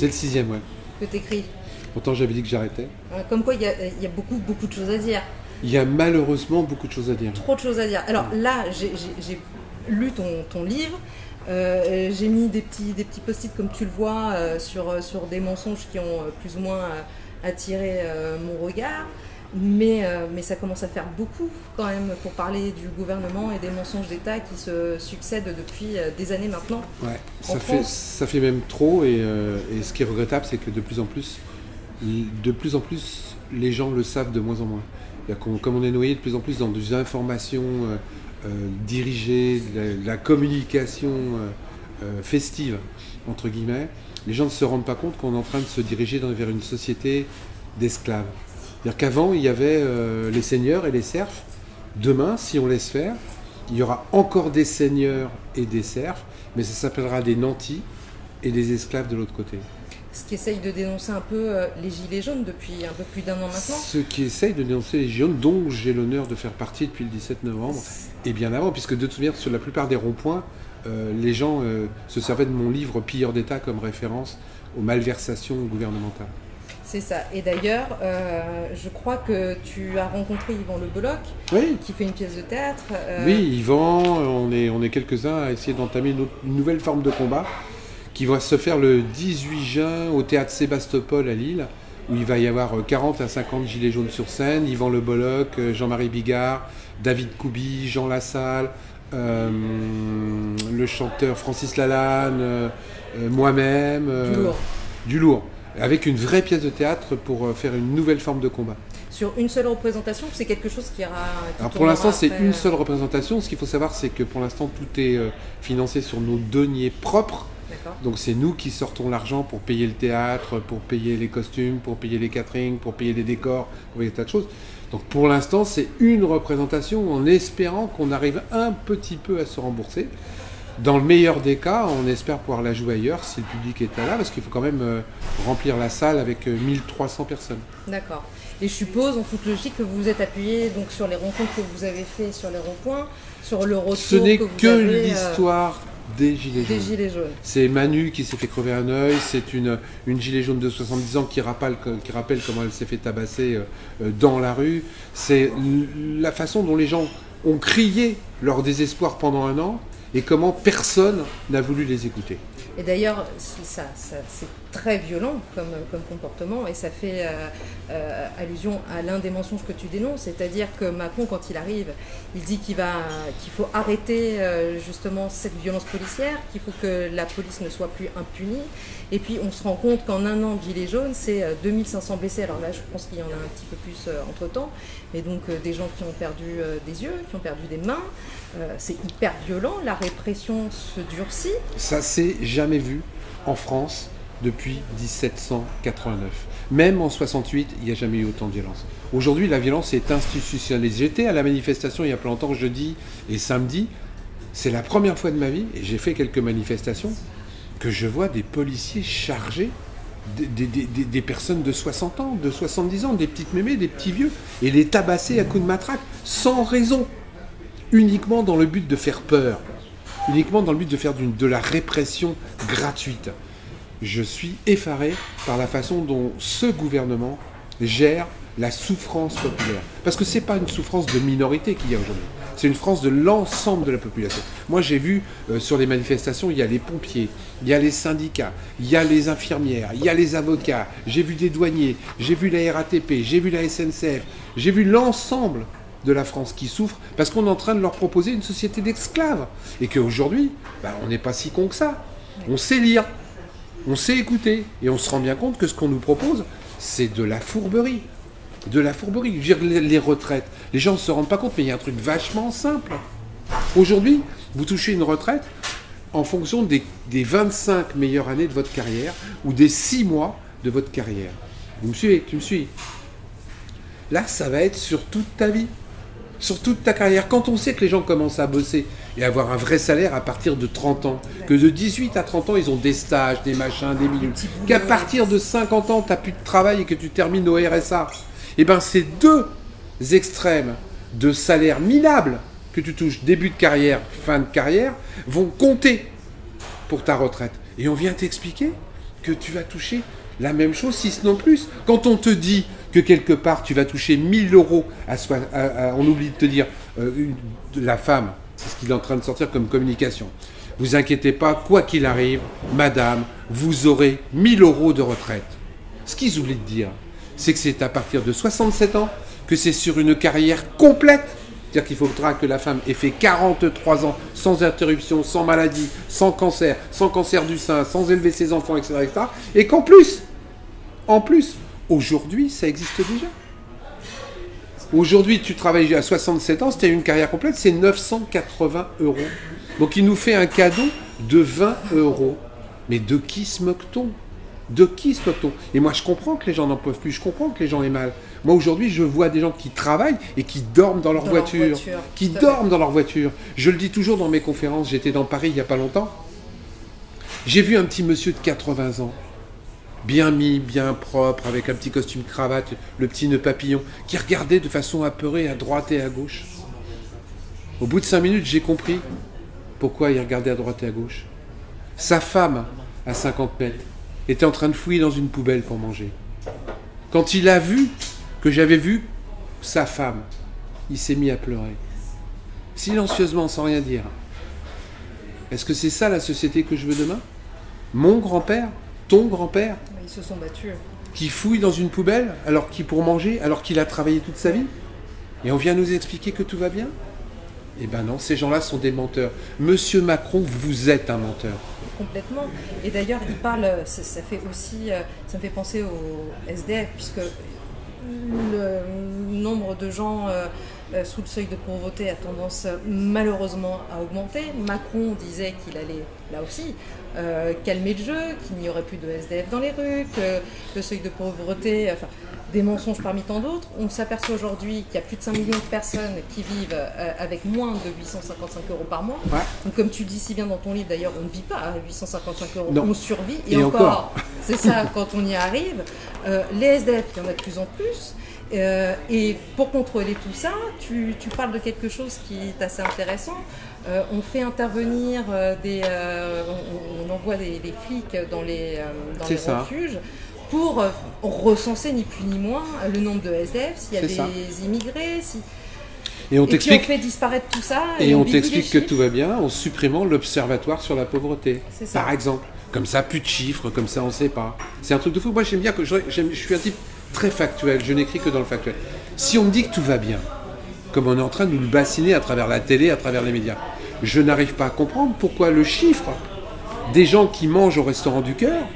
C'est le 6e, ouais. que tu écris. Pourtant, j'avais dit que j'arrêtais. Comme quoi, il y a beaucoup de choses à dire. Il y a malheureusement beaucoup de choses à dire. Trop de choses à dire. Alors là, j'ai lu ton livre. J'ai mis des petits post-it, comme tu le vois, sur des mensonges qui ont plus ou moins attiré mon regard. Mais ça commence à faire beaucoup quand même pour parler du gouvernement et des mensonges d'État qui se succèdent depuis des années maintenant. Ouais, ça fait même trop et ce qui est regrettable, c'est que de plus en plus, les gens le savent de moins en moins. Comme on est noyé de plus en plus dans des informations dirigées, de la communication festive, entre guillemets, les gens ne se rendent pas compte qu'on est en train de se diriger vers une société d'esclaves. C'est-à-dire qu'avant, il y avait les seigneurs et les serfs. Demain, si on laisse faire, il y aura encore des seigneurs et des serfs, mais ça s'appellera des nantis et des esclaves de l'autre côté. Ce qui essaye de dénoncer un peu les Gilets jaunes depuis un peu plus d'1 an maintenant. Ceux qui essayent de dénoncer les Gilets jaunes, dont j'ai l'honneur de faire partie depuis le 17 novembre, et bien avant, puisque de toute manière, sur la plupart des ronds-points, les gens se servaient de mon livre Pilleurs d'État comme référence aux malversations gouvernementales. C'est ça. Et d'ailleurs, je crois que tu as rencontré Yvan Le Bolloc, oui, qui fait une pièce de théâtre. Oui, Yvan, on est quelques-uns à essayer d'entamer une nouvelle forme de combat qui va se faire le 18 juin au théâtre Sébastopol à Lille, où il va y avoir 40 à 50 gilets jaunes sur scène, Yvan Le Bolloc, Jean-Marie Bigard, David Koubi, Jean Lassalle, le chanteur Francis Lalanne, moi-même. Du lourd. Avec une vraie pièce de théâtre pour faire une nouvelle forme de combat. Sur une seule représentation, c'est quelque chose qui ira... Alors pour l'instant, c'est une seule représentation. Ce qu'il faut savoir, c'est que pour l'instant, tout est financé sur nos deniers propres. Donc c'est nous qui sortons l'argent pour payer le théâtre, pour payer les costumes, pour payer les caterings, pour payer les décors, pour payer des tas de choses. Donc pour l'instant, c'est une représentation en espérant qu'on arrive un petit peu à se rembourser. Dans le meilleur des cas, on espère pouvoir la jouer ailleurs si le public est là, parce qu'il faut quand même remplir la salle avec 1300 personnes. D'accord. Et je suppose, en toute logique, que vous vous êtes appuyé donc, sur les rencontres que vous avez faites sur les ronds-points, sur le retour Ce n'est que vous que avez, l'histoire des Gilets jaunes. C'est Manu qui s'est fait crever un œil, c'est une gilet jaune de 70 ans qui rappelle comment elle s'est fait tabasser dans la rue. C'est la façon dont les gens ont crié leur désespoir pendant 1 an, et comment personne n'a voulu les écouter. Et d'ailleurs, c'est très violent comme comportement, et ça fait allusion à l'un des mensonges que tu dénonces, c'est-à-dire que Macron, quand il arrive, il dit qu'il faut arrêter justement cette violence policière, qu'il faut que la police ne soit plus impunie, et puis on se rend compte qu'en 1 an de Gilets jaunes, c'est 2500 blessés, alors là je pense qu'il y en a un petit peu plus entre-temps, mais donc des gens qui ont perdu des yeux, qui ont perdu des mains, c'est hyper violent, la répression se durcit. Ça s'est jamais vu en France depuis 1789. Même en 68, il n'y a jamais eu autant de violence. Aujourd'hui, la violence est institutionnalisée. J'étais à la manifestation il y a pas longtemps, jeudi et samedi. C'est la première fois de ma vie, et j'ai fait quelques manifestations, que je vois des policiers charger des personnes de 60 ans, de 70 ans, des petites mémés, des petits vieux, et les tabasser à coups de matraque, sans raison, uniquement dans le but de faire peur, uniquement dans le but de faire de la répression gratuite. Je suis effaré par la façon dont ce gouvernement gère la souffrance populaire. Parce que ce n'est pas une souffrance de minorité qu'il y a aujourd'hui. C'est une souffrance de l'ensemble de la population. Moi, j'ai vu sur les manifestations, il y a les pompiers, il y a les syndicats, il y a les infirmières, il y a les avocats, j'ai vu des douaniers, j'ai vu la RATP, j'ai vu la SNCF, j'ai vu l'ensemble de la France qui souffre parce qu'on est en train de leur proposer une société d'esclaves. Et qu'aujourd'hui, on n'est pas si con que ça. On sait lire, on sait écouter, et on se rend bien compte que ce qu'on nous propose, c'est de la fourberie. De la fourberie. Je veux dire, les retraites, les gens ne se rendent pas compte, mais il y a un truc vachement simple. Aujourd'hui, vous touchez une retraite en fonction des 25 meilleures années de votre carrière ou des 6 mois de votre carrière. Vous me suivez? Tu me suis? Là, ça va être sur toute ta vie, sur toute ta carrière. Quand on sait que les gens commencent à bosser et à avoir un vrai salaire à partir de 30 ans, que de 18 à 30 ans, ils ont des stages, des machins, des minutes, qu'à partir de 50 ans, tu n'as plus de travail et que tu termines au RSA, et bien ces 2 extrêmes de salaire minable que tu touches début de carrière, fin de carrière, vont compter pour ta retraite. Et on vient t'expliquer que tu vas toucher la même chose, si ce non plus. Quand on te dit que quelque part tu vas toucher 1000 euros, on oublie de te dire, la femme, c'est ce qu'il est en train de sortir comme communication. Vous inquiétez pas, quoi qu'il arrive, madame, vous aurez 1000 euros de retraite. Ce qu'ils oublient de dire, c'est que c'est à partir de 67 ans que c'est sur une carrière complète. C'est-à-dire qu'il faudra que la femme ait fait 43 ans sans interruption, sans maladie, sans cancer du sein, sans élever ses enfants, etc. etc. Et qu'en plus, aujourd'hui, ça existe déjà. Aujourd'hui, tu travailles à 67 ans, si tu as une carrière complète, c'est 980 euros. Donc il nous fait un cadeau de 20 euros. Mais de qui se moque-t-on? De qui se moque-t-on? Et moi, je comprends que les gens n'en peuvent plus, je comprends que les gens aient mal. Moi, aujourd'hui, je vois des gens qui travaillent et qui dorment dans leur voiture. Qui dorment dans leur voiture. Je le dis toujours dans mes conférences, j'étais dans Paris il n'y a pas longtemps. J'ai vu un petit monsieur de 80 ans, bien mis, bien propre, avec un petit costume cravate, le petit nœud papillon, qui regardait de façon apeurée à droite et à gauche. Au bout de 5 minutes, j'ai compris pourquoi il regardait à droite et à gauche. Sa femme, à 50 mètres, était en train de fouiller dans une poubelle pour manger. Quand il a vu que j'avais vu sa femme, il s'est mis à pleurer. Silencieusement, sans rien dire. Est-ce que c'est ça la société que je veux demain? Mon grand-père? Ton grand-père? Ils se sont battus. Qui fouille dans une poubelle pour manger, alors qu'il a travaillé toute sa vie? Et on vient nous expliquer que tout va bien? Eh ben non, ces gens-là sont des menteurs. Monsieur Macron, vous êtes un menteur. Complètement. Et d'ailleurs, il parle, ça fait aussi, ça me fait penser au SDF, puisque le nombre de gens sous le seuil de pauvreté a tendance malheureusement à augmenter. Macron disait qu'il allait, là aussi, calmer le jeu, qu'il n'y aurait plus de SDF dans les rues, que le seuil de pauvreté, enfin, des mensonges parmi tant d'autres. On s'aperçoit aujourd'hui qu'il y a plus de 5 millions de personnes qui vivent avec moins de 855 euros par mois. Ouais. Donc, comme tu le dis si bien dans ton livre, d'ailleurs, on ne vit pas à 855 euros, non. On survit. Et encore. C'est ça, quand on y arrive. Les SDF, il y en a de plus en plus. Et pour contrôler tout ça, tu parles de quelque chose qui est assez intéressant. On fait intervenir on envoie des flics dans les refuges pour recenser ni plus ni moins le nombre de SDF, s'il y a des immigrés, et on t'explique, on fait disparaître tout ça. Et on t'explique que tout va bien en supprimant l'observatoire sur la pauvreté, par exemple. Comme ça, plus de chiffres, comme ça, on ne sait pas. C'est un truc de fou. Moi, j'aime bien que je suis un type très factuel, je n'écris que dans le factuel. Si on me dit que tout va bien, comme on est en train de nous le bassiner à travers la télé, à travers les médias, je n'arrive pas à comprendre pourquoi le chiffre des gens qui mangent au restaurant du cœur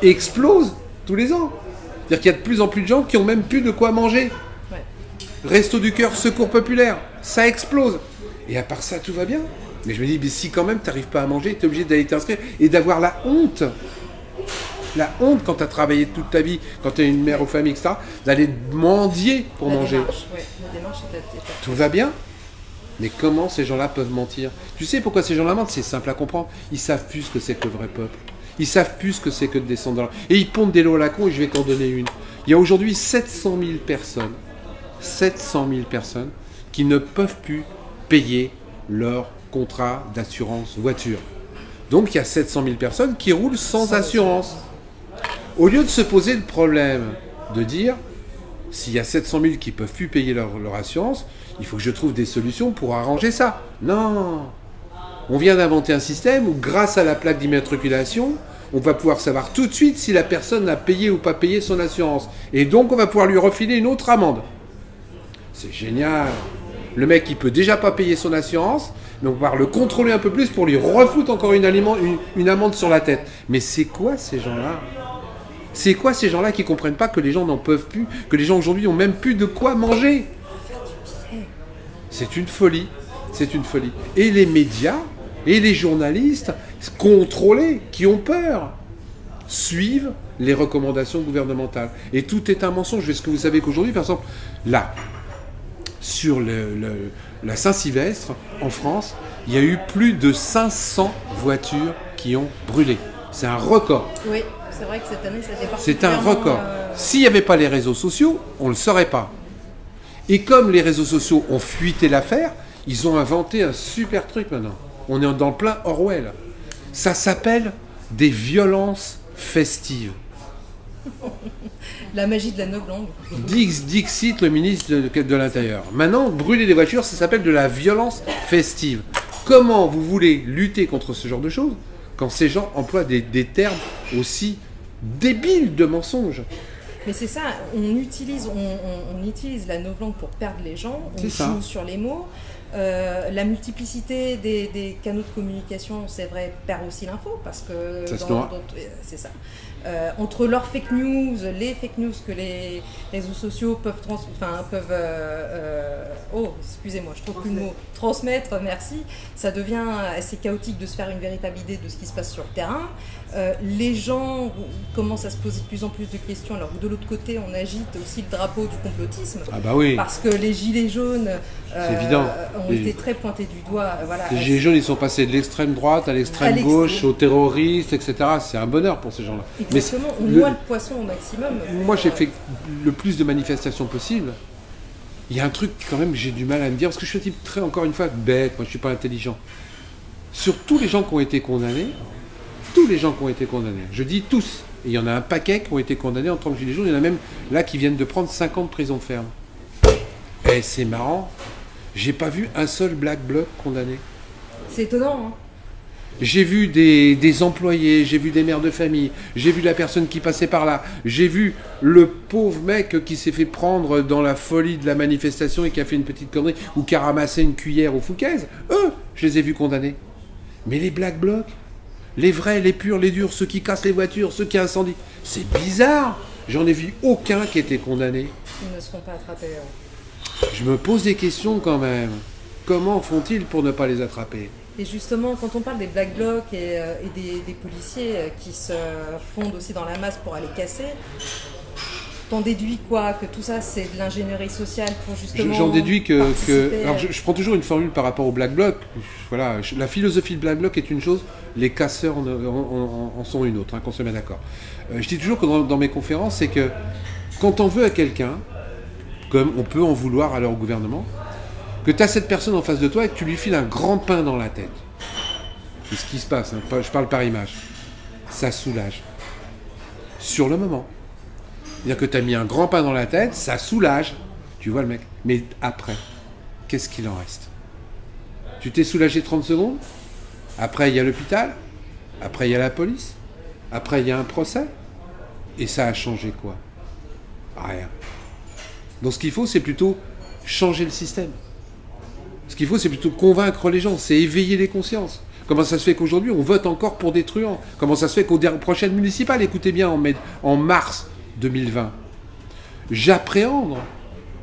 explose tous les ans. C'est-à-dire qu'il y a de plus en plus de gens qui ont même plus de quoi manger. Ouais. Resto du cœur, secours populaire, ça explose. Et à part ça, tout va bien. Mais je me dis, mais si quand même tu n'arrives pas à manger, tu es obligé d'aller t'inscrire et d'avoir la honte. La honte quand tu as travaillé toute ta vie, quand tu es une mère aux familles, etc., d'aller mendier pour manger. La démarche est tout va bien. Mais comment ces gens-là peuvent mentir? Tu sais pourquoi ces gens-là mentent? C'est simple à comprendre. Ils savent plus ce que c'est que le vrai peuple. Ils savent plus ce que c'est que de descendre dans leur... Et ils pondent des lots à la con, et je vais t'en donner une. Il y a aujourd'hui 700 000 personnes qui ne peuvent plus payer leur contrat d'assurance voiture. Donc il y a 700 000 personnes qui roulent sans assurance. Au lieu de se poser le problème de dire, s'il y a 700 000 qui ne peuvent plus payer leur assurance, il faut que je trouve des solutions pour arranger ça. Non. On vient d'inventer un système où, grâce à la plaque d'immatriculation, on va pouvoir savoir tout de suite si la personne a payé ou pas payé son assurance. Et donc, on va pouvoir lui refiler une autre amende. C'est génial. Le mec, il peut déjà pas payer son assurance, mais on va pouvoir le contrôler un peu plus pour lui refoutre encore une amende sur la tête. Mais c'est quoi ces gens-là? C'est quoi ces gens-là qui ne comprennent pas que les gens n'en peuvent plus, que les gens aujourd'hui n'ont même plus de quoi manger? C'est une folie. C'est une folie. Et les médias et les journalistes contrôlés, qui ont peur, suivent les recommandations gouvernementales. Et tout est un mensonge. Est-ce que vous savez qu'aujourd'hui, par exemple, là, sur la Saint-Sylvestre, en France, il y a eu plus de 500 voitures qui ont brûlé. C'est un record. Oui, c'est vrai que cette année, ça a été particulièrement... C'est un record. S'il n'y avait pas les réseaux sociaux, on ne le saurait pas. Et comme les réseaux sociaux ont fuité l'affaire, ils ont inventé un super truc maintenant. On est dans le plein Orwell. Ça s'appelle des violences festive. La magie de la novlangue. Dixit le ministre de l'Intérieur. Maintenant, brûler des voitures, ça s'appelle de la violence festive. Comment vous voulez lutter contre ce genre de choses quand ces gens emploient des termes aussi débiles de mensonges? Mais c'est ça, on utilise la novlangue pour perdre les gens, on joue sur les mots. La multiplicité des canaux de communication, c'est vrai, perd aussi l'info, parce que c'est ça. Entre leurs fake news, les fake news que les réseaux sociaux peuvent excusez-moi, je trouve plus le mot, transmettre, merci, ça devient assez chaotique de se faire une véritable idée de ce qui se passe sur le terrain. Les gens commencent à se poser de plus en plus de questions, alors que de l'autre côté on agite aussi le drapeau du complotisme, parce que les gilets jaunes ont été très pointés du doigt. Les gilets jaunes, ils sont passés de l'extrême droite à l'extrême gauche, aux terroristes, etc. C'est un bonheur pour ces gens-là. Exactement, on noie le poisson au maximum. Moi, j'ai fait le plus de manifestations possible. Il y a un truc, quand même, j'ai du mal à me dire, parce que je suis un type très, encore une fois, bête, moi je suis pas intelligent. Sur tous les gens qui ont été condamnés, je dis tous, et il y en a un paquet qui ont été condamnés en tant que gilets jaunes, il y en a même là qui viennent de prendre 5 ans de prison ferme. Et c'est marrant, j'ai pas vu un seul Black Bloc condamné. C'est étonnant, hein. J'ai vu des employés, j'ai vu des mères de famille, j'ai vu la personne qui passait par là, j'ai vu le pauvre mec qui s'est fait prendre dans la folie de la manifestation et qui a fait une petite connerie ou qui a ramassé une cuillère au Fouquet's. Eux, je les ai vus condamnés. Mais les Black Blocs, les vrais, les purs, les durs, ceux qui cassent les voitures, ceux qui incendient, c'est bizarre. J'en ai vu aucun qui était condamné. Ils ne se font pas attraper. Je me pose des questions quand même. Comment font-ils pour ne pas les attraper ? Et justement, quand on parle des Black Blocs et des policiers qui se fondent aussi dans la masse pour aller casser, t'en déduis quoi? Que tout ça, c'est de l'ingénierie sociale pour justement... J'en déduis alors je prends toujours une formule par rapport aux Black Blocs. Voilà, la philosophie de Black Bloc est une chose, les casseurs en sont une autre, hein, qu'on se met d'accord. Je dis toujours que dans mes conférences, c'est que quand on veut à quelqu'un, comme on peut en vouloir à leur gouvernement, que tu as cette personne en face de toi et que tu lui files un grand pain dans la tête. C'est ce qui se passe, hein, je parle par image. Ça soulage. Sur le moment. C'est-à-dire que tu as mis un grand pain dans la tête, ça soulage. Tu vois le mec. Mais après, qu'est-ce qu'il en reste? Tu t'es soulagé 30 secondes. Après, il y a l'hôpital. Après, il y a la police. Après, il y a un procès. Et ça a changé quoi? Rien. Donc ce qu'il faut, c'est plutôt changer le système. Ce qu'il faut, c'est plutôt convaincre les gens, c'est éveiller les consciences. Comment ça se fait qu'aujourd'hui, on vote encore pour des truands? Comment ça se fait qu'aux prochaines municipales, écoutez bien, en mars 2020, j'appréhende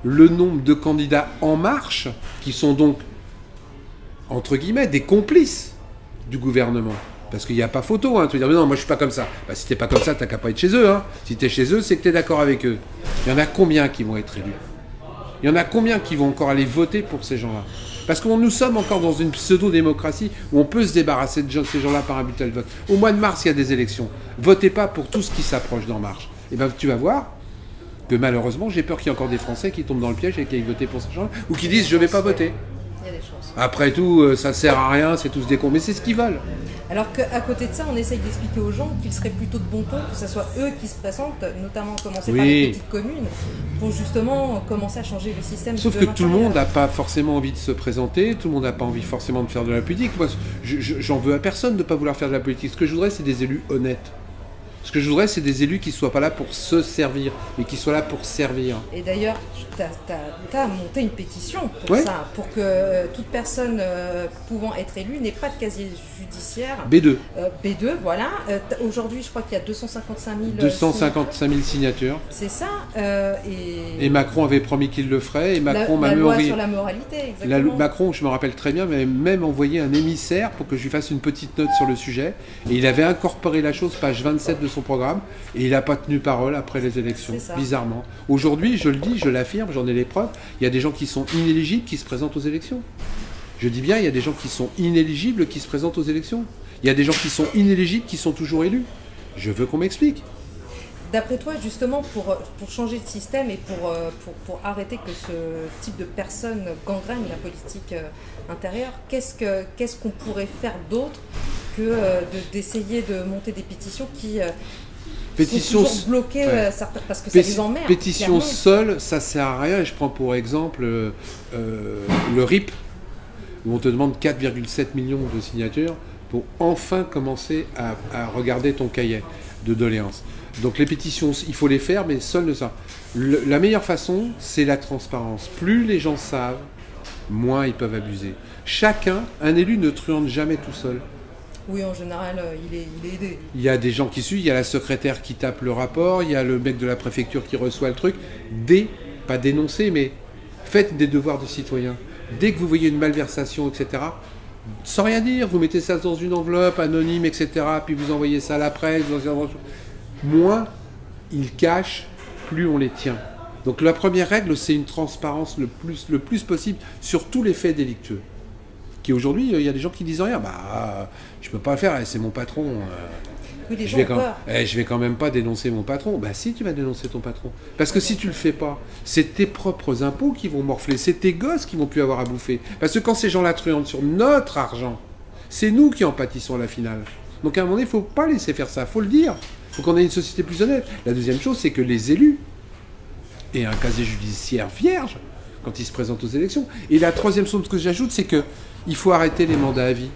le nombre de candidats En Marche, qui sont donc, entre guillemets, des complices du gouvernement. Parce qu'il n'y a pas photo, hein. Tu vas dire, non, moi je suis pas comme ça. Bah, si t'es pas comme ça, t'as qu'à pas être chez eux, hein. Si t'es chez eux, c'est que t'es d'accord avec eux. Il y en a combien qui vont être élus? Il y en a combien qui vont encore aller voter pour ces gens-là? Parce que nous sommes encore dans une pseudo-démocratie où on peut se débarrasser de ces gens-là par un bulletin de vote. Au mois de mars, il y a des élections. Votez pas pour tout ce qui s'approche d'En Marche. Et bien tu vas voir que malheureusement, j'ai peur qu'il y ait encore des Français qui tombent dans le piège et qui aillent voter pour ces gens-là, ou qui disent je vais pas voter. Il y a des chances. Après tout, ça sert à rien, c'est tous des cons. Mais c'est ce qu'ils veulent. Alors qu'à côté de ça, on essaye d'expliquer aux gens qu'il serait plutôt de bon ton que ce soit eux qui se présentent, notamment commencer par les petites communes, pour justement commencer à changer le système. Sauf que tout le monde n'a pas forcément envie de se présenter, tout le monde n'a pas envie forcément de faire de la politique. Moi, j'en veux à personne de ne pas vouloir faire de la politique. Ce que je voudrais, c'est des élus honnêtes. Ce que je voudrais, c'est des élus qui ne soient pas là pour se servir, mais qui soient là pour servir. Et d'ailleurs, tu as monté une pétition pour ça, pour que toute personne pouvant être élue n'ait pas de casier judiciaire. B2. B2, voilà. Aujourd'hui, je crois qu'il y a 255 000 signatures. C'est ça. Et Macron avait promis qu'il le ferait, et Macron m'a la loi envoyé... sur la moralité, exactement. Macron, je me rappelle très bien, m'avait même envoyé un émissaire pour que je lui fasse une petite note sur le sujet, et il avait incorporé la chose, page 27 de son programme, et il n'a pas tenu parole après les élections, bizarrement. Aujourd'hui, je le dis, je l'affirme, j'en ai les preuves, il y a des gens qui sont inéligibles qui se présentent aux élections. Je dis bien, il y a des gens qui sont inéligibles qui se présentent aux élections. Il y a des gens qui sont inéligibles qui sont toujours élus. Je veux qu'on m'explique. D'après toi, justement, pour changer de système et pour arrêter que ce type de personnes gangrène la politique intérieure, qu'est-ce qu'on pourrait faire d'autre que d'essayer de monter des pétitions Pétition, sont toujours bloqués ouais. parce que ça les emmerde. Pétition clairement. seule, ça sert à rien. Et je prends pour exemple le RIP, où on te demande 4,7 millions de signatures pour enfin commencer à regarder ton cahier de doléances. Donc les pétitions, il faut les faire, mais seul ne ça. La meilleure façon, c'est la transparence. Plus les gens savent, moins ils peuvent abuser. Chacun, un élu ne truande jamais tout seul. Oui, en général, il est aidé. Il y a des gens qui suivent, il y a la secrétaire qui tape le rapport, il y a le mec de la préfecture qui reçoit le truc. Pas dénoncer, mais faites des devoirs de citoyen. Dès que vous voyez une malversation, etc., sans rien dire, vous mettez ça dans une enveloppe anonyme, etc., puis vous envoyez ça à la presse. Moins ils cachent, plus on les tient. Donc la première règle, c'est une transparence le plus possible sur tous les faits délictueux. Qui aujourd'hui, il y a des gens qui disent rien. Je peux pas le faire, c'est mon patron. Oui, les je gens vais ont peur. je vais quand même pas dénoncer mon patron. Si, tu vas dénoncer ton patron. Parce que si tu le fais pas, c'est tes propres impôts qui vont morfler. C'est tes gosses qui vont plus avoir à bouffer. Parce que quand ces gens-là truandent sur notre argent, c'est nous qui en pâtissons à la finale. Donc à un moment donné, il faut pas laisser faire ça. Faut le dire. Il faut qu'on ait une société plus honnête. La deuxième chose, c'est que les élus aient un casier judiciaire vierge quand ils se présentent aux élections. Et la troisième chose que j'ajoute, c'est que il faut arrêter les mandats à vie.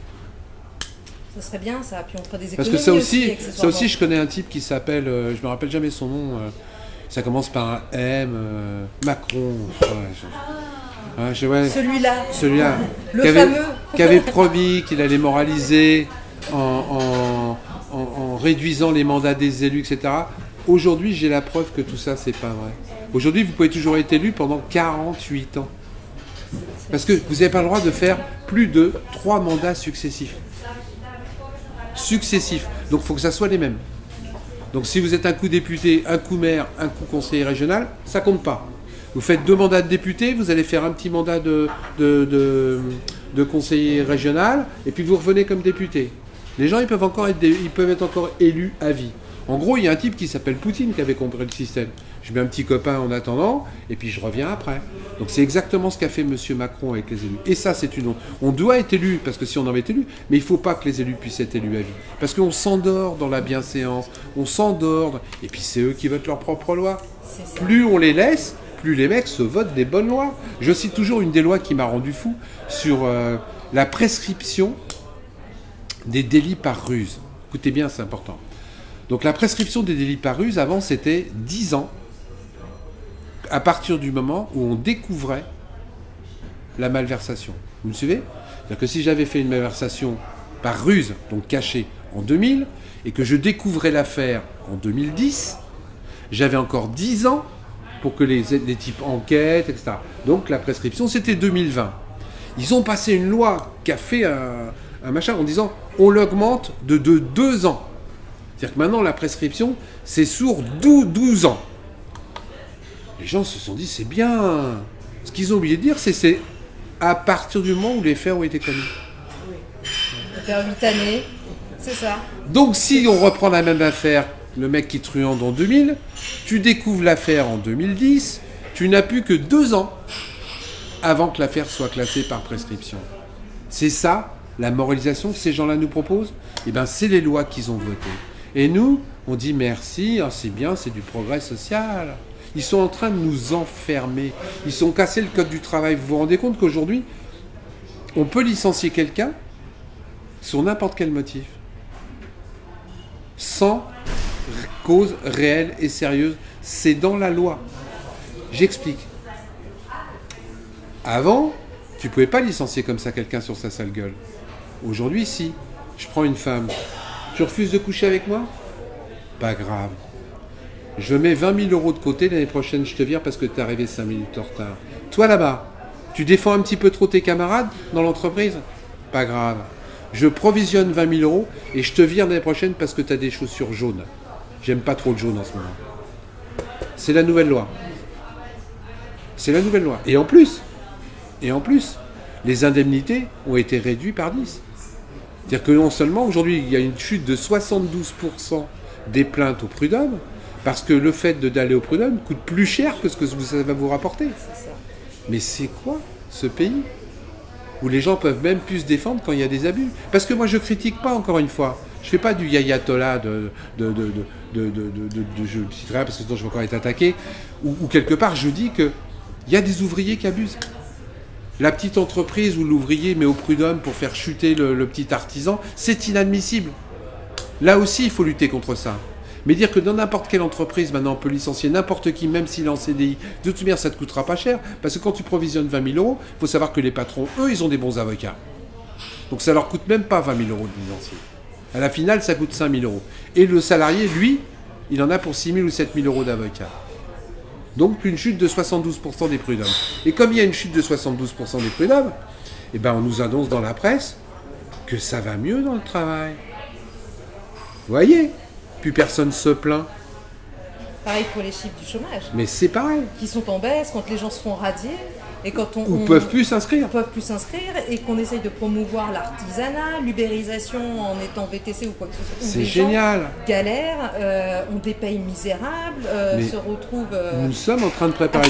Ça serait bien, ça. Puis on ferait des Parce économies que ça aussi, je connais un type qui s'appelle, je me rappelle jamais son nom, ça commence par un M, Macron. Celui-là. Le fameux. Qui avait promis qu'il allait moraliser en réduisant les mandats des élus, etc. Aujourd'hui, j'ai la preuve que tout ça, c'est pas vrai. Aujourd'hui, vous pouvez toujours être élu pendant 48 ans. Parce que vous n'avez pas le droit de faire plus de 3 mandats successifs. Donc il faut que ça soit les mêmes. Donc si vous êtes un coup député, un coup maire, un coup conseiller régional, ça compte pas. Vous faites 2 mandats de député, vous allez faire un petit mandat de conseiller régional, et puis vous revenez comme député. Les gens, ils peuvent être encore élus à vie. En gros, il y a un type qui s'appelle Poutine qui avait compris le système. Je mets un petit copain en attendant, et puis je reviens après. Donc c'est exactement ce qu'a fait M. Macron avec les élus. Et ça, c'est une honte. On doit être élu, parce que si on en est élu, mais il ne faut pas que les élus puissent être élus à vie. Parce qu'on s'endort dans la bienséance, on s'endort, et puis c'est eux qui votent leur propre loi. Plus on les laisse, plus les mecs se votent des bonnes lois. Je cite toujours une des lois qui m'a rendu fou sur la prescription des délits par ruse. Écoutez bien, c'est important. Donc la prescription des délits par ruse, avant, c'était 10 ans, à partir du moment où on découvrait la malversation. Vous me suivez? C'est-à-dire que si j'avais fait une malversation par ruse, donc cachée, en 2000, et que je découvrais l'affaire en 2010, j'avais encore 10 ans pour que les types enquêtent, etc. Donc la prescription, c'était 2020. Ils ont passé une loi qui a fait un machin en disant on l'augmente de 2 ans. C'est-à-dire que maintenant, la prescription, c'est sur 12 ans. Les gens se sont dit, c'est bien. Ce qu'ils ont oublié de dire, c'est à partir du moment où les faits ont été commis. Oui. Faire 8 années, c'est ça. Donc, si on reprend la même affaire, le mec qui truande en 2000, tu découvres l'affaire en 2010, tu n'as plus que 2 ans avant que l'affaire soit classée par prescription. C'est ça, la moralisation que ces gens-là nous proposent. Eh bien, c'est les lois qu'ils ont votées. Et nous, on dit merci, c'est bien, c'est du progrès social. Ils sont en train de nous enfermer. Ils ont cassé le code du travail. Vous vous rendez compte qu'aujourd'hui, on peut licencier quelqu'un sur n'importe quel motif, sans cause réelle et sérieuse. C'est dans la loi. J'explique. Avant, tu ne pouvais pas licencier comme ça quelqu'un sur sa sale gueule. Aujourd'hui, si. Je prends une femme. Tu refuses de coucher avec moi? Pas grave. Je mets 20 000 € de côté, l'année prochaine je te vire parce que tu es arrivé 5 minutes en retard. Toi là-bas, tu défends un petit peu trop tes camarades dans l'entreprise? Pas grave. Je provisionne 20 000 € et je te vire l'année prochaine parce que tu as des chaussures jaunes. J'aime pas trop le jaune en ce moment. C'est la nouvelle loi. C'est la nouvelle loi. Et en plus, les indemnités ont été réduites par 10. C'est-à-dire que non seulement aujourd'hui il y a une chute de 72% des plaintes au prud'homme, parce que le fait d'aller au prud'homme coûte plus cher que ce que ça va vous rapporter. Mais c'est quoi ce pays où les gens peuvent même plus se défendre quand il y a des abus? Parce que moi je critique pas, encore une fois, Je fais pas du ayatollah je le citerai parce que sinon je vais encore être attaqué, ou quelque part je dis que il y a des ouvriers qui abusent. La petite entreprise où l'ouvrier met au prud'homme pour faire chuter le petit artisan, c'est inadmissible. Là aussi, il faut lutter contre ça. Mais dire que dans n'importe quelle entreprise, maintenant, on peut licencier n'importe qui, même s'il est en CDI, de toute manière, ça ne te coûtera pas cher. Parce que quand tu provisionnes 20 000 euros, il faut savoir que les patrons, eux, ils ont des bons avocats. Donc ça leur coûte même pas 20 000 euros de licencier. À la finale, ça coûte 5 000 euros. Et le salarié, lui, il en a pour 6 000 ou 7 000 euros d'avocat. Donc une chute de 72% des prud'hommes. Et comme il y a une chute de 72% des prud'hommes, eh ben, on nous annonce dans la presse que ça va mieux dans le travail. Vous voyez ? Plus personne se plaint. Pareil pour les chiffres du chômage. Mais c'est pareil. Qui sont en baisse quand les gens se font radier et quand Ou peuvent plus s'inscrire. Peuvent plus s'inscrire et qu'on essaye de promouvoir l'artisanat, l'ubérisation en étant VTC ou quoi que ce soit. C'est génial. Galèrent, ont des payes misérables, se retrouvent. Nous sommes en train de préparer.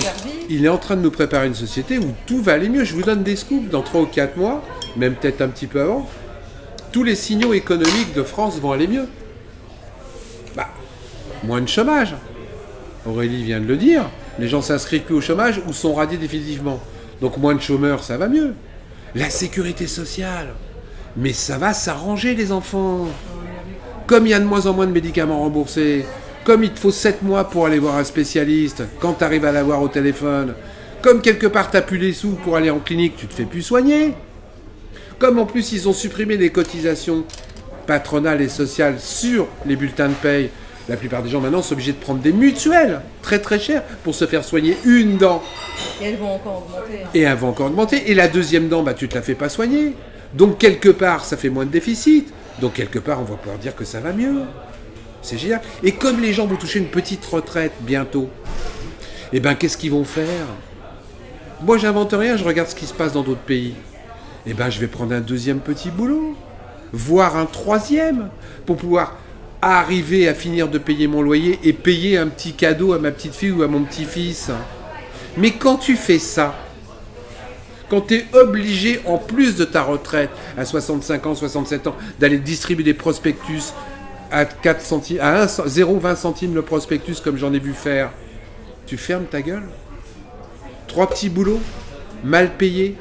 Il est en train de nous préparer une société où tout va aller mieux. Je vous donne des scoops. Dans 3 ou 4 mois, même peut-être un petit peu avant, tous les signaux économiques de France vont aller mieux. Moins de chômage. Aurélie vient de le dire. Les gens s'inscrivent plus au chômage ou sont radiés définitivement. Donc moins de chômeurs, ça va mieux. La sécurité sociale. Mais ça va s'arranger, les enfants. Comme il y a de moins en moins de médicaments remboursés, comme il te faut 7 mois pour aller voir un spécialiste, quand tu arrives à l'avoir au téléphone, comme quelque part tu n'as plus les sous pour aller en clinique, tu te fais plus soigner. Comme en plus ils ont supprimé les cotisations patronales et sociales sur les bulletins de paye, la plupart des gens maintenant sont obligés de prendre des mutuelles très très chères pour se faire soigner une dent. Et elles vont encore augmenter. Et elles vont encore augmenter. Et la deuxième dent, tu ne te la fais pas soigner. Donc quelque part, ça fait moins de déficit. Donc quelque part, on va pouvoir dire que ça va mieux. C'est génial. Et comme les gens vont toucher une petite retraite bientôt, eh bien qu'est-ce qu'ils vont faire? Moi, j'invente rien, je regarde ce qui se passe dans d'autres pays. Eh bien, je vais prendre un deuxième petit boulot, voire un troisième, pour pouvoir arriver à finir de payer mon loyer et payer un petit cadeau à ma petite fille ou à mon petit-fils. Mais quand tu fais ça, quand tu es obligé, en plus de ta retraite, à 65 ans, 67 ans, d'aller distribuer des prospectus à 4 centimes, à 0,20 centimes le prospectus, comme j'en ai vu faire, tu fermes ta gueule. 3 petits boulots, mal payés,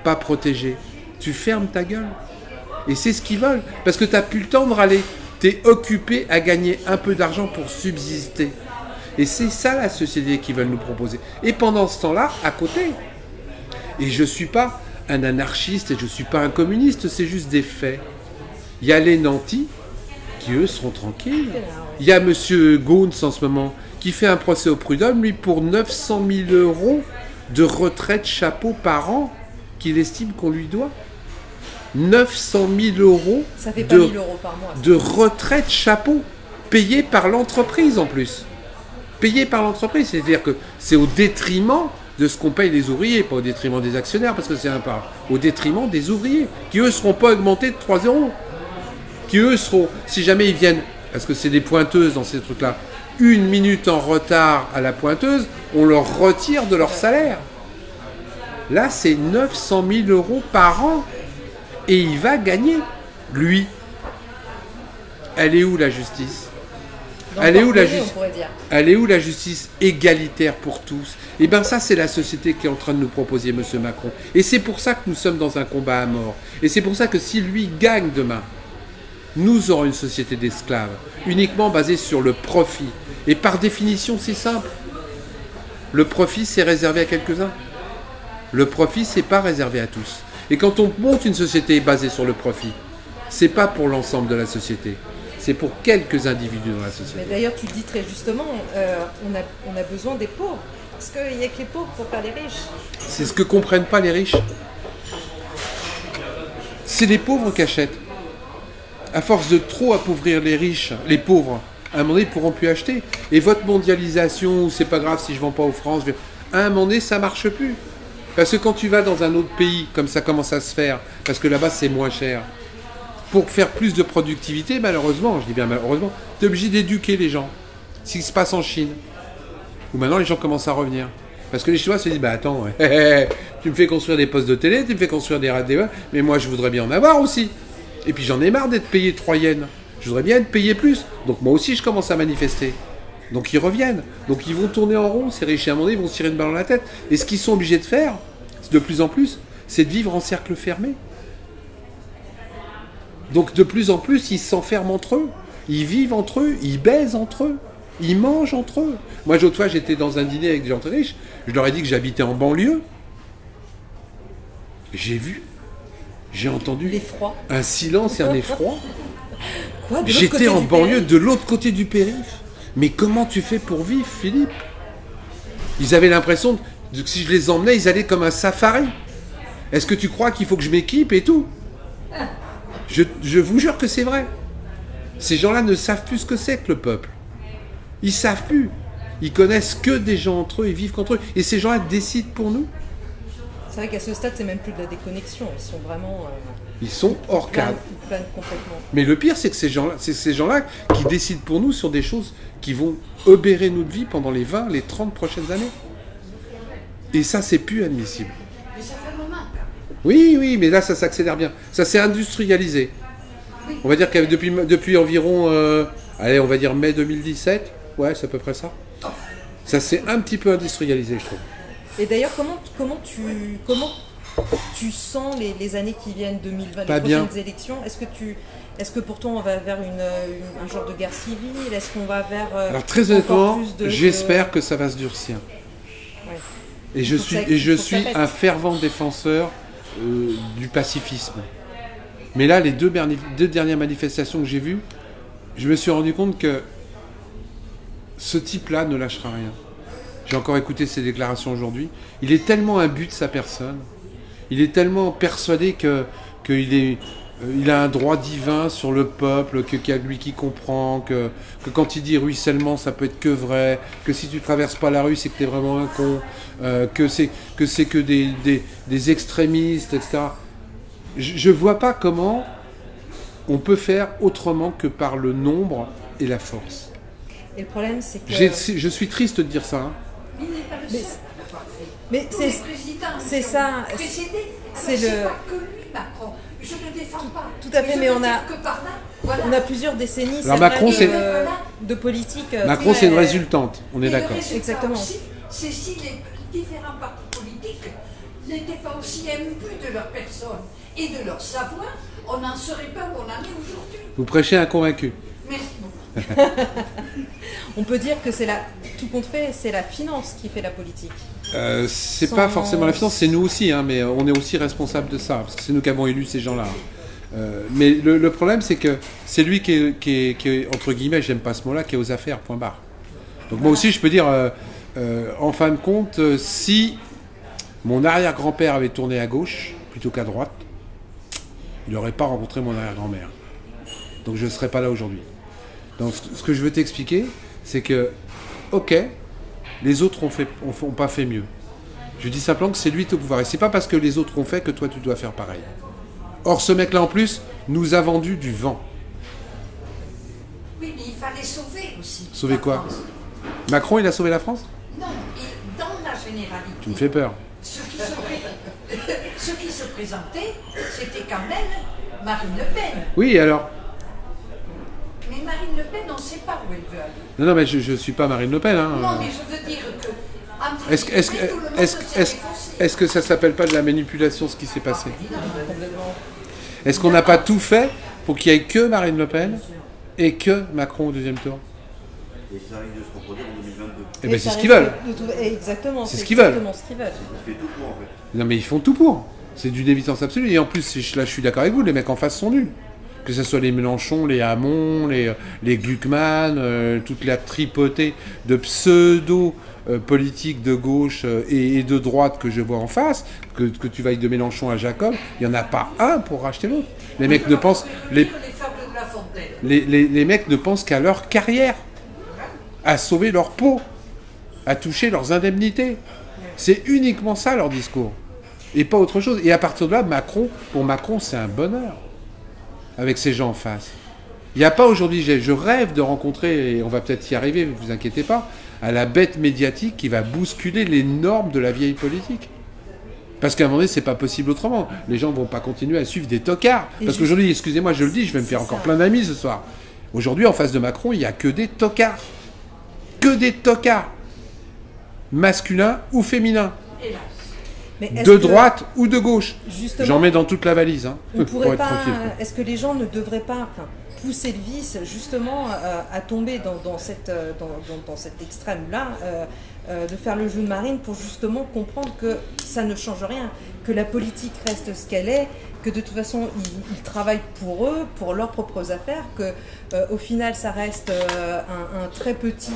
pas protégés. Tu fermes ta gueule. Et c'est ce qu'ils veulent, parce que tu n'as plus le temps de râler. Tu es occupé à gagner un peu d'argent pour subsister. Et c'est ça la société qu'ils veulent nous proposer. Et pendant ce temps-là, à côté. Et je ne suis pas un anarchiste et je ne suis pas un communiste, c'est juste des faits. Il y a les nantis qui, eux, seront tranquilles. Il y a M. Gauns en ce moment qui fait un procès au prud'homme, lui, pour 900 000 euros de retraite chapeau par an qu'il estime qu'on lui doit. 900 000 euros ça fait pas 1 000 euros par mois, de retraite chapeau, payée par l'entreprise en plus. Payée par l'entreprise, c'est-à-dire que c'est au détriment de ce qu'on paye les ouvriers, pas au détriment des actionnaires, parce que c'est un part, au détriment des ouvriers, qui eux ne seront pas augmentés de 3 euros. Qui eux seront, si jamais ils viennent, parce que c'est des pointeuses dans ces trucs-là, 1 minute en retard à la pointeuse, on leur retire de leur salaire. Là, c'est 900 000 euros par an. Et il va gagner, lui. Elle est où la justice? Elle est où la justice? Elle est où la justice égalitaire pour tous? Eh bien ça, c'est la société qui est en train de nous proposer M. Macron. Et c'est pour ça que nous sommes dans un combat à mort. Et c'est pour ça que si lui gagne demain, nous aurons une société d'esclaves, uniquement basée sur le profit. Et par définition, c'est simple. Le profit, c'est réservé à quelques-uns. Le profit, c'est pas réservé à tous. Et quand on monte une société basée sur le profit, c'est pas pour l'ensemble de la société, c'est pour quelques individus dans la société. Mais d'ailleurs, tu dis très justement, on a besoin des pauvres, parce qu'il n'y a que les pauvres pour faire les riches. C'est ce que comprennent pas les riches. C'est les pauvres qui achètent. À force de trop appauvrir les riches, les pauvres, à un moment donné, ils ne pourront plus acheter. Et votre mondialisation, c'est pas grave si je ne vends pas aux France, à un moment donné, ça ne marche plus. Parce que quand tu vas dans un autre pays, comme ça commence à se faire, parce que là-bas c'est moins cher, pour faire plus de productivité, malheureusement, je dis bien malheureusement, tu es obligé d'éduquer les gens. Ce qui se passe en Chine, où maintenant les gens commencent à revenir. Parce que les Chinois se disent, bah attends, tu me fais construire des postes de télé, tu me fais construire des radios, mais moi je voudrais bien en avoir aussi. Et puis j'en ai marre d'être payé 3 yens. Je voudrais bien être payé plus. Donc moi aussi, je commence à manifester. Donc ils reviennent. Donc ils vont tourner en rond, ces riches, et à un moment donné, ils vont se tirer une balle dans la tête. Et ce qu'ils sont obligés de faire, de plus en plus, c'est de vivre en cercle fermé. Donc de plus en plus, ils s'enferment entre eux. Ils vivent entre eux, ils baisent entre eux, ils mangent entre eux. Moi, l'autre fois, j'étais dans un dîner avec des gens très riches. Je leur ai dit que j'habitais en banlieue. J'ai vu, j'ai entendu un silence et un effroi. J'étais en banlieue, de l'autre côté du périph'. Mais comment tu fais pour vivre, Philippe? Ils avaient l'impression que si je les emmenais, ils allaient comme un safari. Est-ce que tu crois qu'il faut que je m'équipe et tout? Je vous jure que c'est vrai. Ces gens-là ne savent plus ce que c'est que le peuple. Ils savent plus. Ils connaissent que des gens entre eux, ils vivent qu'entre eux. Et ces gens-là décident pour nous. C'est vrai qu'à ce stade, c'est même plus de la déconnexion. Ils sont vraiment... ils sont hors cadre. Ils planent complètement. Mais le pire, c'est que c'est ces gens-là qui décident pour nous sur des choses qui vont obérer notre vie pendant les 20, les 30 prochaines années. Et ça, c'est plus admissible. Mais ça fait un moment, quand même. Oui, mais là, ça s'accélère bien. Ça s'est industrialisé. On va dire que depuis environ, allez, on va dire mai 2017, ouais, c'est à peu près ça. Ça s'est un petit peu industrialisé, je trouve. Et d'ailleurs, comment tu sens les années qui viennent, 2020, Pas les prochaines bien. élections? Est-ce que pourtant on va vers un genre de guerre civile? Est-ce qu'on va vers Alors très honnêtement, j'espère que ça va se durcir. Ouais. Et je suis un fervent défenseur du pacifisme. Mais là, les deux dernières manifestations que j'ai vues, je me suis rendu compte que ce type-là ne lâchera rien. J'ai encore écouté ses déclarations aujourd'hui. Il est tellement imbu de sa personne. Il est tellement persuadé qu'il a un droit divin sur le peuple, qu'il y a lui qui comprend, que quand il dit ruissellement, ça peut être que vrai, que si tu traverses pas la rue, c'est que tu es vraiment un con, que c'est que des extrémistes, etc. Je vois pas comment on peut faire autrement que par le nombre et la force. Et le problème, c'est que... Je suis triste de dire ça. Hein. Il n'est pas le seul à l'avoir fait. Mais c'est ça. C'est le... pas que lui, Macron. Je ne le défends pas. Tout à fait, mais on a plusieurs décennies de politique. Macron, c'est une résultante. On est d'accord. Exactement. C'est si les différents partis politiques n'étaient pas aussi imbus de leur personne et de leur savoir, on n'en serait pas où on en est aujourd'hui. Vous prêchez un convaincu. Merci beaucoup. On peut dire que tout compte fait, c'est la finance qui fait la politique. C'est pas forcément la finance, c'est nous aussi, hein, mais on est aussi responsable de ça, parce que c'est nous qui avons élu ces gens-là. Mais le problème, c'est que c'est lui qui est, entre guillemets, j'aime pas ce mot-là, qui est aux affaires, point barre. Donc moi aussi, je peux dire, en fin de compte, si mon arrière-grand-père avait tourné à gauche plutôt qu'à droite, il n'aurait pas rencontré mon arrière-grand-mère. Donc je ne serais pas là aujourd'hui. Donc ce que je veux t'expliquer, c'est que, ok, les autres ont pas fait mieux. Je dis simplement que c'est lui qui est au pouvoir. Et c'est pas parce que les autres ont fait que toi tu dois faire pareil. Or ce mec-là en plus nous a vendu du vent. Oui, mais il fallait sauver aussi. Sauver quoi? Macron, il a sauvé la France? Non, et dans la généralité. Tu me fais peur. Ceux qui se présentaient, c'était quand même Marine Le Pen. Oui, alors? Mais Marine Le Pen, on ne sait pas où elle veut aller. Non, mais je ne suis pas Marine Le Pen. Hein. Non, mais je veux dire que... Est-ce que ça s'appelle pas de la manipulation, ce qui s'est passé? Est-ce qu'on n'a pas tout fait pour qu'il n'y ait que Marine Le Pen et que Macron au deuxième tour? Et ça arrive de se reproduire en 2022. Eh bien, c'est ce qu'ils veulent. Exactement. C'est ce qu'ils veulent. Ils font tout pour, en fait. Non, mais ils font tout pour. C'est d'une évidence absolue. Et en plus, là, je suis d'accord avec vous, les mecs en face sont nuls. Que ce soit les Mélenchon, les Hamon, les Gluckman, toute la tripotée de pseudo-politiques de gauche et de droite que je vois en face, que tu vailles de Mélenchon à Jacob, il n'y en a pas un pour racheter l'autre. Les mecs ne pensent... Les mecs ne pensent qu'à leur carrière, à sauver leur peau, à toucher leurs indemnités. C'est uniquement ça leur discours. Et pas autre chose. Et à partir de là, pour Macron, c'est un bonheur. Avec ces gens en face. Il n'y a pas aujourd'hui, je rêve de rencontrer, et on va peut-être y arriver, ne vous inquiétez pas, à la bête médiatique qui va bousculer les normes de la vieille politique. Parce qu'à un moment donné, c'est pas possible autrement. Les gens ne vont pas continuer à suivre des tocards. Parce qu'aujourd'hui, excusez-moi, je le dis, je vais me faire encore plein d'amis ce soir. Aujourd'hui, en face de Macron, il n'y a que des tocards. Que des tocards. Masculins ou féminins. Hélas. Mais De droite ou de gauche. justement, J'en mets dans toute la valise, hein, on pour pourrait être pas. tranquille. Est-ce que les gens ne devraient pas pousser le vice justement à tomber dans cet extrême-là, de faire le jeu de Marine pour justement comprendre que ça ne change rien, que la politique reste ce qu'elle est, que de toute façon ils travaillent pour eux, pour leurs propres affaires, que au final ça reste un très petit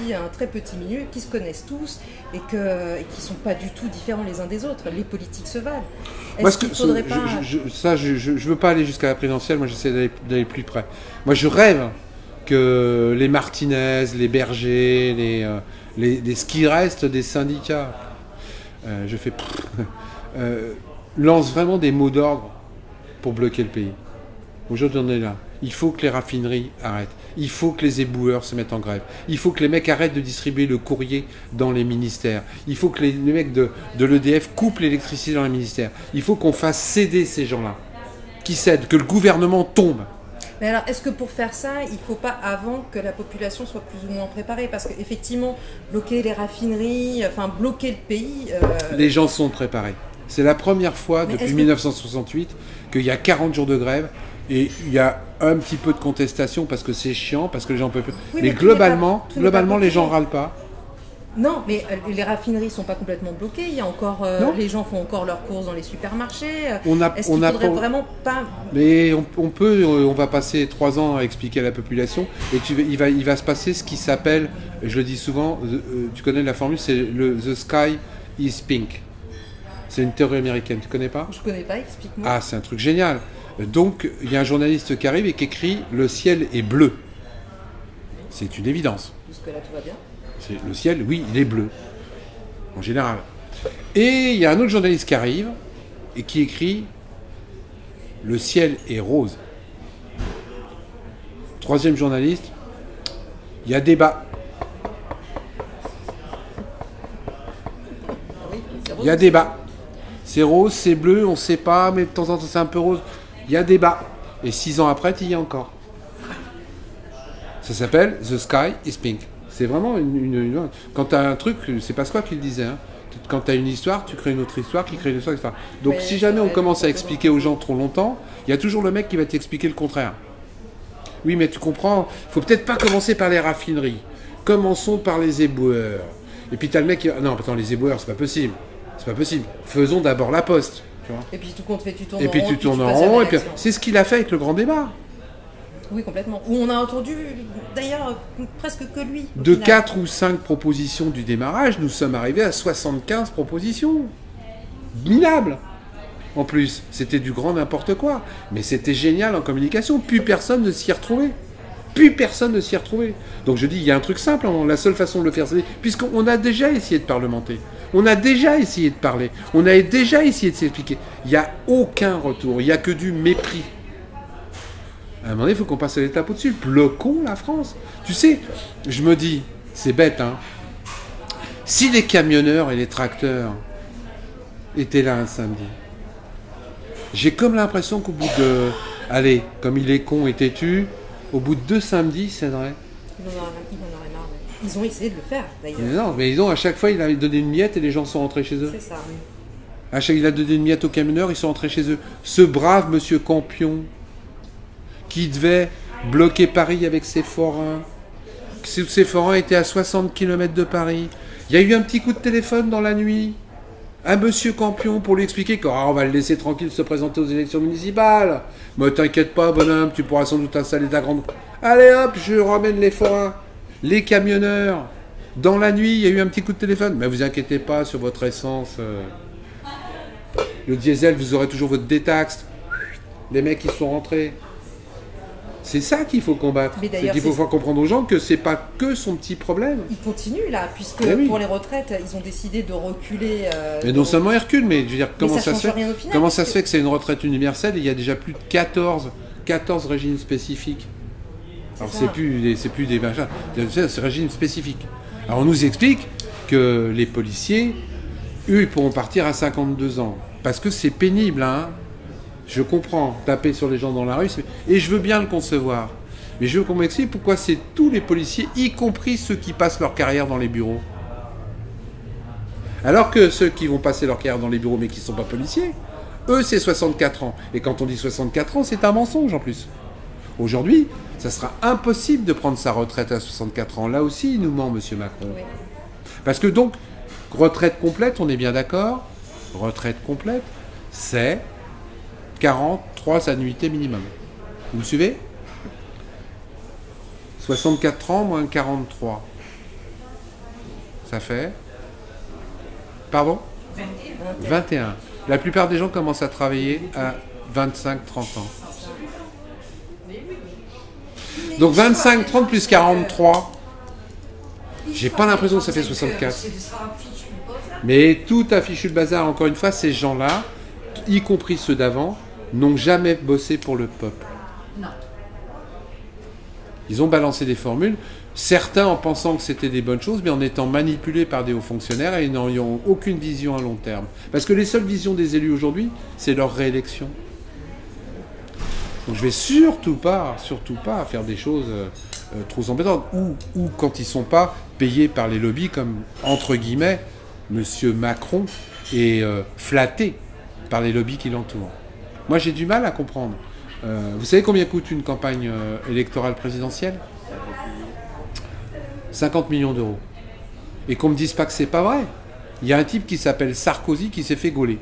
milieu, qui se connaissent tous et qui ne sont pas du tout différents les uns des autres. Les politiques se valent. Moi, Est-ce qu'il ne faudrait pas... je veux pas aller jusqu'à la présidentielle, moi j'essaie d'aller plus près. Moi je rêve que les Martinez, les Berger, ce qui reste des syndicats, lancent vraiment des mots d'ordre pour bloquer le pays. Aujourd'hui on est là. Il faut que les raffineries arrêtent. Il faut que les éboueurs se mettent en grève. Il faut que les mecs arrêtent de distribuer le courrier dans les ministères. Il faut que les mecs de l'EDF coupent l'électricité dans les ministères. Il faut qu'on fasse céder ces gens-là. Qui cèdent, que le gouvernement tombe. Mais alors, est-ce que pour faire ça, il ne faut pas avant que la population soit plus ou moins préparée? Parce qu'effectivement, bloquer les raffineries, bloquer le pays... Les gens sont préparés. C'est la première fois depuis 1968 qu'il y a 40 jours de grève et il y a un petit peu de contestation parce que c'est chiant, parce que les gens peuvent... Oui, mais globalement, les gens râlent pas. Non, mais les raffineries ne sont pas complètement bloquées. Il y a encore, les gens font encore leurs courses dans les supermarchés. Est-ce qu'il faudrait vraiment pas... Mais on va passer 3 ans à expliquer à la population et il va se passer ce qui s'appelle, je le dis souvent, tu connais la formule, c'est The Sky is Pink. C'est une théorie américaine, tu connais pas? Je connais pas, explique-moi. Ah, c'est un truc génial. Donc, il y a un journaliste qui arrive et qui écrit « Le ciel est bleu ». C'est une évidence. Jusque-là, tout va bien. Le ciel, oui, il est bleu, en général. Et il y a un autre journaliste qui arrive et qui écrit « Le ciel est rose ». Troisième journaliste, il y a débat. Il y a débat. C'est rose, c'est bleu, on ne sait pas, mais de temps en temps c'est un peu rose. Il y a débat. Et 6 ans après, il y a encore. Ça s'appelle The Sky is Pink. C'est vraiment quand tu as un truc, c'est Pasqua qui le disait, hein. Quand tu as une histoire, tu crées une autre histoire qui crée une histoire, etc. Donc si jamais on commence à expliquer aux gens trop longtemps, il y a toujours le mec qui va t'expliquer le contraire. Oui, mais tu comprends, il faut peut-être pas commencer par les raffineries. Commençons par les éboueurs. Et puis tu as le mec qui... Non, attends, les éboueurs, c'est pas possible. C'est pas possible. Faisons d'abord la poste. Tu vois. Et puis tout compte fait, tu tournes en rond. Et puis tu tournes en rond. Et puis c'est ce qu'il a fait avec le grand débat. Oui, complètement. Où on a entendu, d'ailleurs, presque que lui. De 4 ou 5 propositions du démarrage, nous sommes arrivés à 75 propositions. Minables. En plus, c'était du grand n'importe quoi. Mais c'était génial en communication. Plus personne ne s'y retrouvait. Donc je dis, il y a un truc simple. La seule façon de le faire, c'est... Puisqu'on a déjà essayé de parlementer. On a déjà essayé de parler. On a déjà essayé de s'expliquer. Il n'y a aucun retour. Il n'y a que du mépris. À un moment donné, il faut qu'on passe à l'étape au-dessus. Bloquons la France. Tu sais, je me dis, c'est bête, hein. Si les camionneurs et les tracteurs étaient là un samedi, j'ai comme l'impression qu'au bout de... Allez, comme il est con et têtu, au bout de 2 samedis, c'est vrai. Ils en auraient marre. Ils ont essayé de le faire, d'ailleurs. Mais non, mais à chaque fois, il a donné une miette et les gens sont rentrés chez eux. C'est ça, oui. Il a donné une miette aux camionneurs, ils sont rentrés chez eux. Ce brave monsieur Campion, qui devait bloquer Paris avec ses forains. Ces forains étaient à 60 km de Paris. Il y a eu un petit coup de téléphone dans la nuit à monsieur Campion pour lui expliquer qu'on va le laisser tranquille se présenter aux élections municipales. Mais t'inquiète pas, bonhomme, tu pourras sans doute installer ta grande... Allez hop, je ramène les forains. Les camionneurs. Dans la nuit, il y a eu un petit coup de téléphone. Mais vous inquiétez pas sur votre essence. Le diesel, vous aurez toujours votre détaxe. Les mecs, ils sont rentrés. C'est ça qu'il faut combattre. C'est qu'il faut faire comprendre aux gens que c'est pas que son petit problème. Il continue là, puisque pour les retraites, ils ont décidé de reculer. Et non seulement ils reculent, mais je veux dire, comment ça se fait que c'est une retraite universelle et il y a déjà plus de 14 régimes spécifiques. Alors c'est plus des machins, c'est un régime spécifique. Alors on nous explique que les policiers, eux, ils pourront partir à 52 ans. Parce que c'est pénible, hein. Je comprends, taper sur les gens dans la rue, et je veux bien le concevoir. Mais je veux qu'on m'explique pourquoi c'est tous les policiers, y compris ceux qui passent leur carrière dans les bureaux. Alors que ceux qui vont passer leur carrière dans les bureaux mais qui ne sont pas policiers, eux c'est 64 ans. Et quand on dit 64 ans, c'est un mensonge en plus. Aujourd'hui, ça sera impossible de prendre sa retraite à 64 ans. Là aussi, il nous ment, monsieur Macron. Oui. Parce que donc, retraite complète, on est bien d'accord, retraite complète, c'est 43 annuités minimum. Vous me suivez ? 64 ans moins 43. Ça fait... Pardon ? 21. La plupart des gens commencent à travailler à 25-30 ans. Donc 25, 30 plus 43, j'ai pas l'impression que ça fait 64. Mais tout a fichu le bazar. Encore une fois, ces gens-là, y compris ceux d'avant, n'ont jamais bossé pour le peuple. Non. Ils ont balancé des formules, certains en pensant que c'était des bonnes choses, mais en étant manipulés par des hauts fonctionnaires et n'ayant aucune vision à long terme. Parce que les seules visions des élus aujourd'hui, c'est leur réélection. Donc je vais surtout pas faire des choses trop embêtantes. Ou quand ils ne sont pas payés par les lobbies, comme, entre guillemets, monsieur Macron est flatté par les lobbies qui l'entourent. Moi, j'ai du mal à comprendre. Vous savez combien coûte une campagne électorale présidentielle ? 50 millions d'euros. Et qu'on ne me dise pas que c'est pas vrai. Il y a un type qui s'appelle Sarkozy qui s'est fait gauler.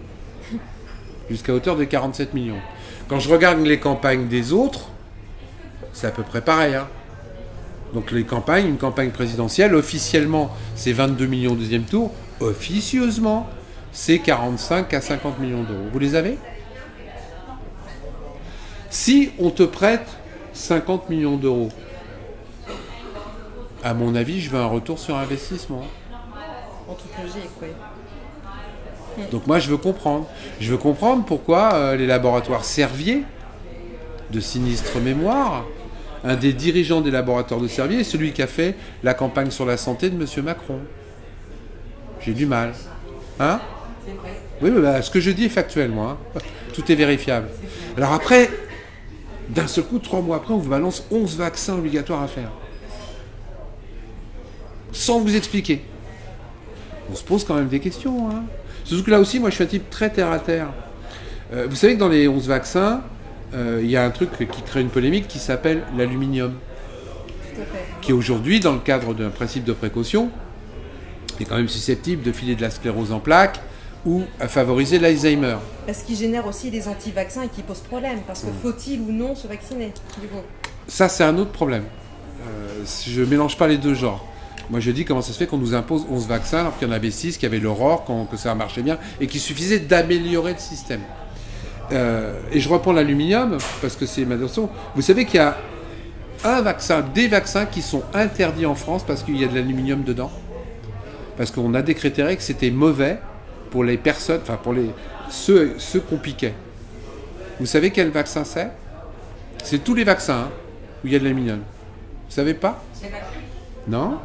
Jusqu'à hauteur de 47 millions. Quand je regarde les campagnes des autres, c'est à peu près pareil. Hein. Donc les campagnes, une campagne présidentielle, officiellement, c'est 22 millions au deuxième tour. Officieusement, c'est 45 à 50 millions d'euros. Vous les avez ? Si on te prête 50 millions d'euros, à mon avis, je veux un retour sur investissement. En toute logique, oui. Donc moi, je veux comprendre. Je veux comprendre pourquoi les laboratoires Servier, de sinistre mémoire, un des dirigeants des laboratoires de Servier est celui qui a fait la campagne sur la santé de M. Macron. J'ai du mal. Hein ? Oui, ce que je dis est factuel, moi. Hein. Tout est vérifiable. Alors après, d'un seul coup, 3 mois après, on vous balance 11 vaccins obligatoires à faire. Sans vous expliquer. On se pose quand même des questions. Hein. Surtout que là aussi, moi, je suis un type très terre-à-terre. Vous savez que dans les 11 vaccins, il y a un truc qui crée une polémique qui s'appelle l'aluminium. Qui aujourd'hui, dans le cadre d'un principe de précaution, est quand même susceptible de filer de la sclérose en plaques ou à favoriser l'Alzheimer. Est-ce qu'il génère aussi des anti-vaccins et qui pose problème ? Parce que faut-il ou non se vacciner du coup ? Ça, c'est un autre problème. Je ne mélange pas les deux genres. Moi, je dis comment ça se fait qu'on nous impose 11 vaccins alors qu'il y en avait 6, qu'il y avait l'Aurore, que ça marchait bien, et qu'il suffisait d'améliorer le système. Et je reprends l'aluminium, parce que c'est ma notion. Vous savez qu'il y a des vaccins qui sont interdits en France parce qu'il y a de l'aluminium dedans. Parce qu'on a décrété que c'était mauvais pour les personnes, enfin pour ceux qu'on piquait. Vous savez quel vaccin c'est ? C'est tous les vaccins où il y a de l'aluminium. Vous savez pas ? Non ?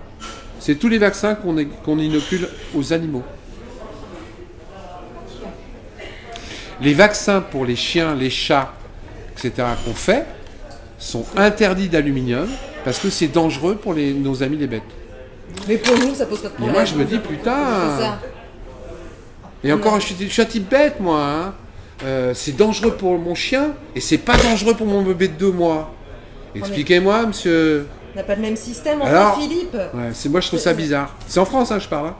C'est tous les vaccins qu'on inocule aux animaux. Les vaccins pour les chiens, les chats, etc. qu'on fait sont interdits d'aluminium parce que c'est dangereux pour nos amis les bêtes. Mais pour nous, ça pose pas de problème. Mais moi, je me dis, putain... C'est ça. Et encore, je suis un type bête, moi. Hein. C'est dangereux pour mon chien et c'est pas dangereux pour mon bébé de 2 mois. Expliquez-moi, monsieur... On n'a pas le même système, Alors, Philippe. Ouais, moi, je trouve ça bizarre. C'est en France, hein, je parle. Hein.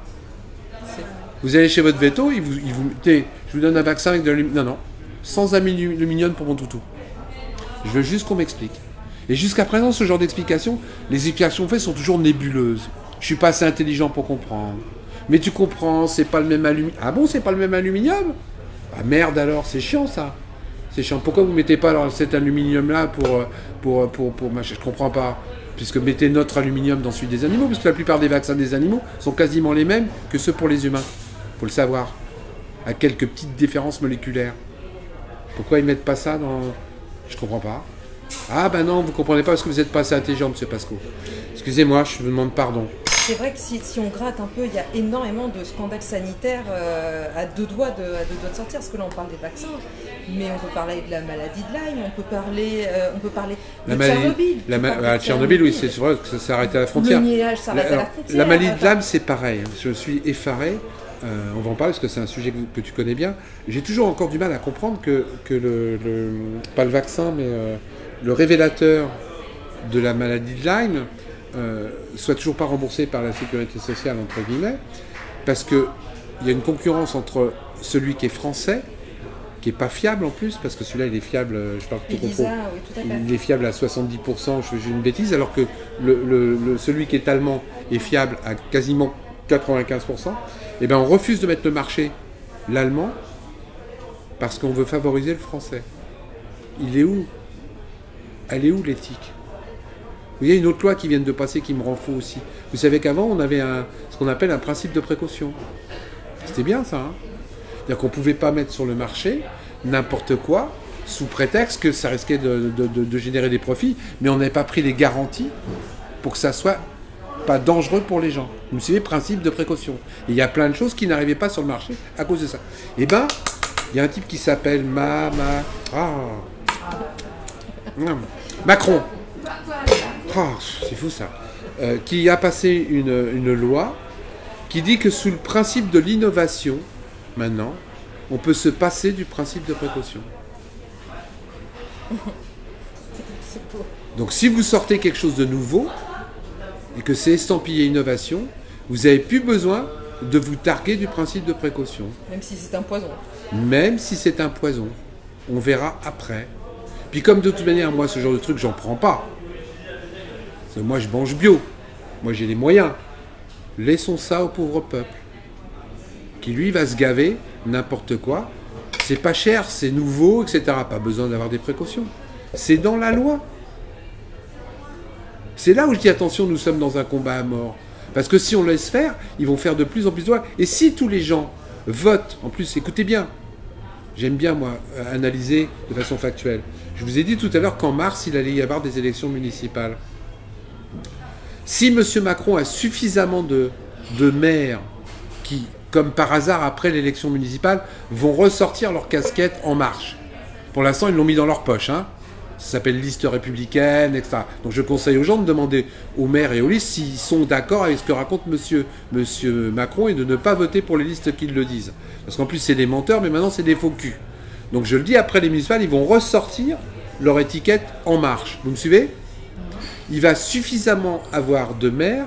Vous allez chez votre veto, je vous donne un vaccin avec de l'aluminium. Non, sans aluminium pour mon toutou. Je veux juste qu'on m'explique. Et jusqu'à présent, ce genre d'explications, les explications faites sont toujours nébuleuses. Je suis pas assez intelligent pour comprendre. Mais tu comprends, c'est pas le même aluminium. Ah bon, c'est pas le même aluminium ? Ah merde alors, c'est chiant ça. C'est chiant. Pourquoi vous mettez pas alors cet aluminium-là pour machin ? Je comprends pas. Puisque mettez notre aluminium dans celui des animaux, parce que la plupart des vaccins des animaux sont quasiment les mêmes que ceux pour les humains. Faut le savoir. À quelques petites différences moléculaires. Pourquoi ils mettent pas ça dans... Je comprends pas. Ah ben non, vous comprenez pas parce que vous n'êtes pas assez intelligent, monsieur Pasco. Excusez-moi, je vous demande pardon. c'est vrai que si on gratte un peu, il y a énormément de scandales sanitaires à deux doigts de sortir, parce que là on parle des vaccins, mais on peut parler de la maladie de Lyme, on peut parler de Tchernobyl. Tchernobyl, oui, c'est vrai que ça s'est arrêté à la frontière. Le niage s'arrête à la frontière. La maladie de Lyme, c'est pareil. Je suis effaré. On va en parler parce que c'est un sujet que tu connais bien. J'ai toujours encore du mal à comprendre que pas le vaccin, mais le révélateur de la maladie de Lyme soit toujours pas remboursé par la sécurité sociale, entre guillemets, parce qu'il y a une concurrence entre celui qui est français, qui est pas fiable en plus, parce que celui-là il est fiable, je parle tout Elisa, comprends, oui, tout à fait. il est fiable à 70%, je fais une bêtise, alors que celui qui est allemand est fiable à quasiment 95%. Eh bien, on refuse de mettre le marché l'allemand parce qu'on veut favoriser le français. Il est où? Elle est où l'éthique? Il y a une autre loi qui vient de passer qui me rend fou aussi. Vous savez qu'avant, on avait ce qu'on appelle un principe de précaution. C'était bien ça, hein? C'est-à-dire qu'on ne pouvait pas mettre sur le marché n'importe quoi sous prétexte que ça risquait de générer des profits, mais on n'avait pas pris les garanties pour que ça soit pas dangereux pour les gens. Vous me suivez, principe de précaution. Et il y a plein de choses qui n'arrivaient pas sur le marché à cause de ça. Eh ben, il y a un type qui s'appelle Macron. C'est fou ça. Qui a passé une loi qui dit que sous le principe de l'innovation, maintenant, on peut se passer du principe de précaution. Donc si vous sortez quelque chose de nouveau, et que c'est estampillé innovation, vous n'avez plus besoin de vous targuer du principe de précaution. Même si c'est un poison. Même si c'est un poison. On verra après. Puis comme de toute manière, moi, ce genre de truc, j'en prends pas. Parce que moi, je mange bio. Moi, j'ai les moyens. Laissons ça au pauvre peuple. Qui, lui, va se gaver n'importe quoi. C'est pas cher, c'est nouveau, etc. Pas besoin d'avoir des précautions. C'est dans la loi. C'est là où je dis attention, nous sommes dans un combat à mort. Parce que si on laisse faire, ils vont faire de plus en plus de lois. Et si tous les gens votent, en plus, écoutez bien, j'aime bien, moi, analyser de façon factuelle. Je vous ai dit tout à l'heure qu'en mars, il allait y avoir des élections municipales. Si M. Macron a suffisamment de maires qui, comme par hasard, après l'élection municipale, vont ressortir leur casquette En Marche. Pour l'instant, ils l'ont mis dans leur poche, hein. Ça s'appelle liste républicaine, etc. Donc je conseille aux gens de demander aux maires et aux listes s'ils sont d'accord avec ce que raconte monsieur Macron et de ne pas voter pour les listes qui le disent. Parce qu'en plus c'est des menteurs, mais maintenant c'est des faux culs. Donc je le dis, après les municipales, ils vont ressortir leur étiquette En Marche. Vous me suivez? Il va suffisamment avoir de maires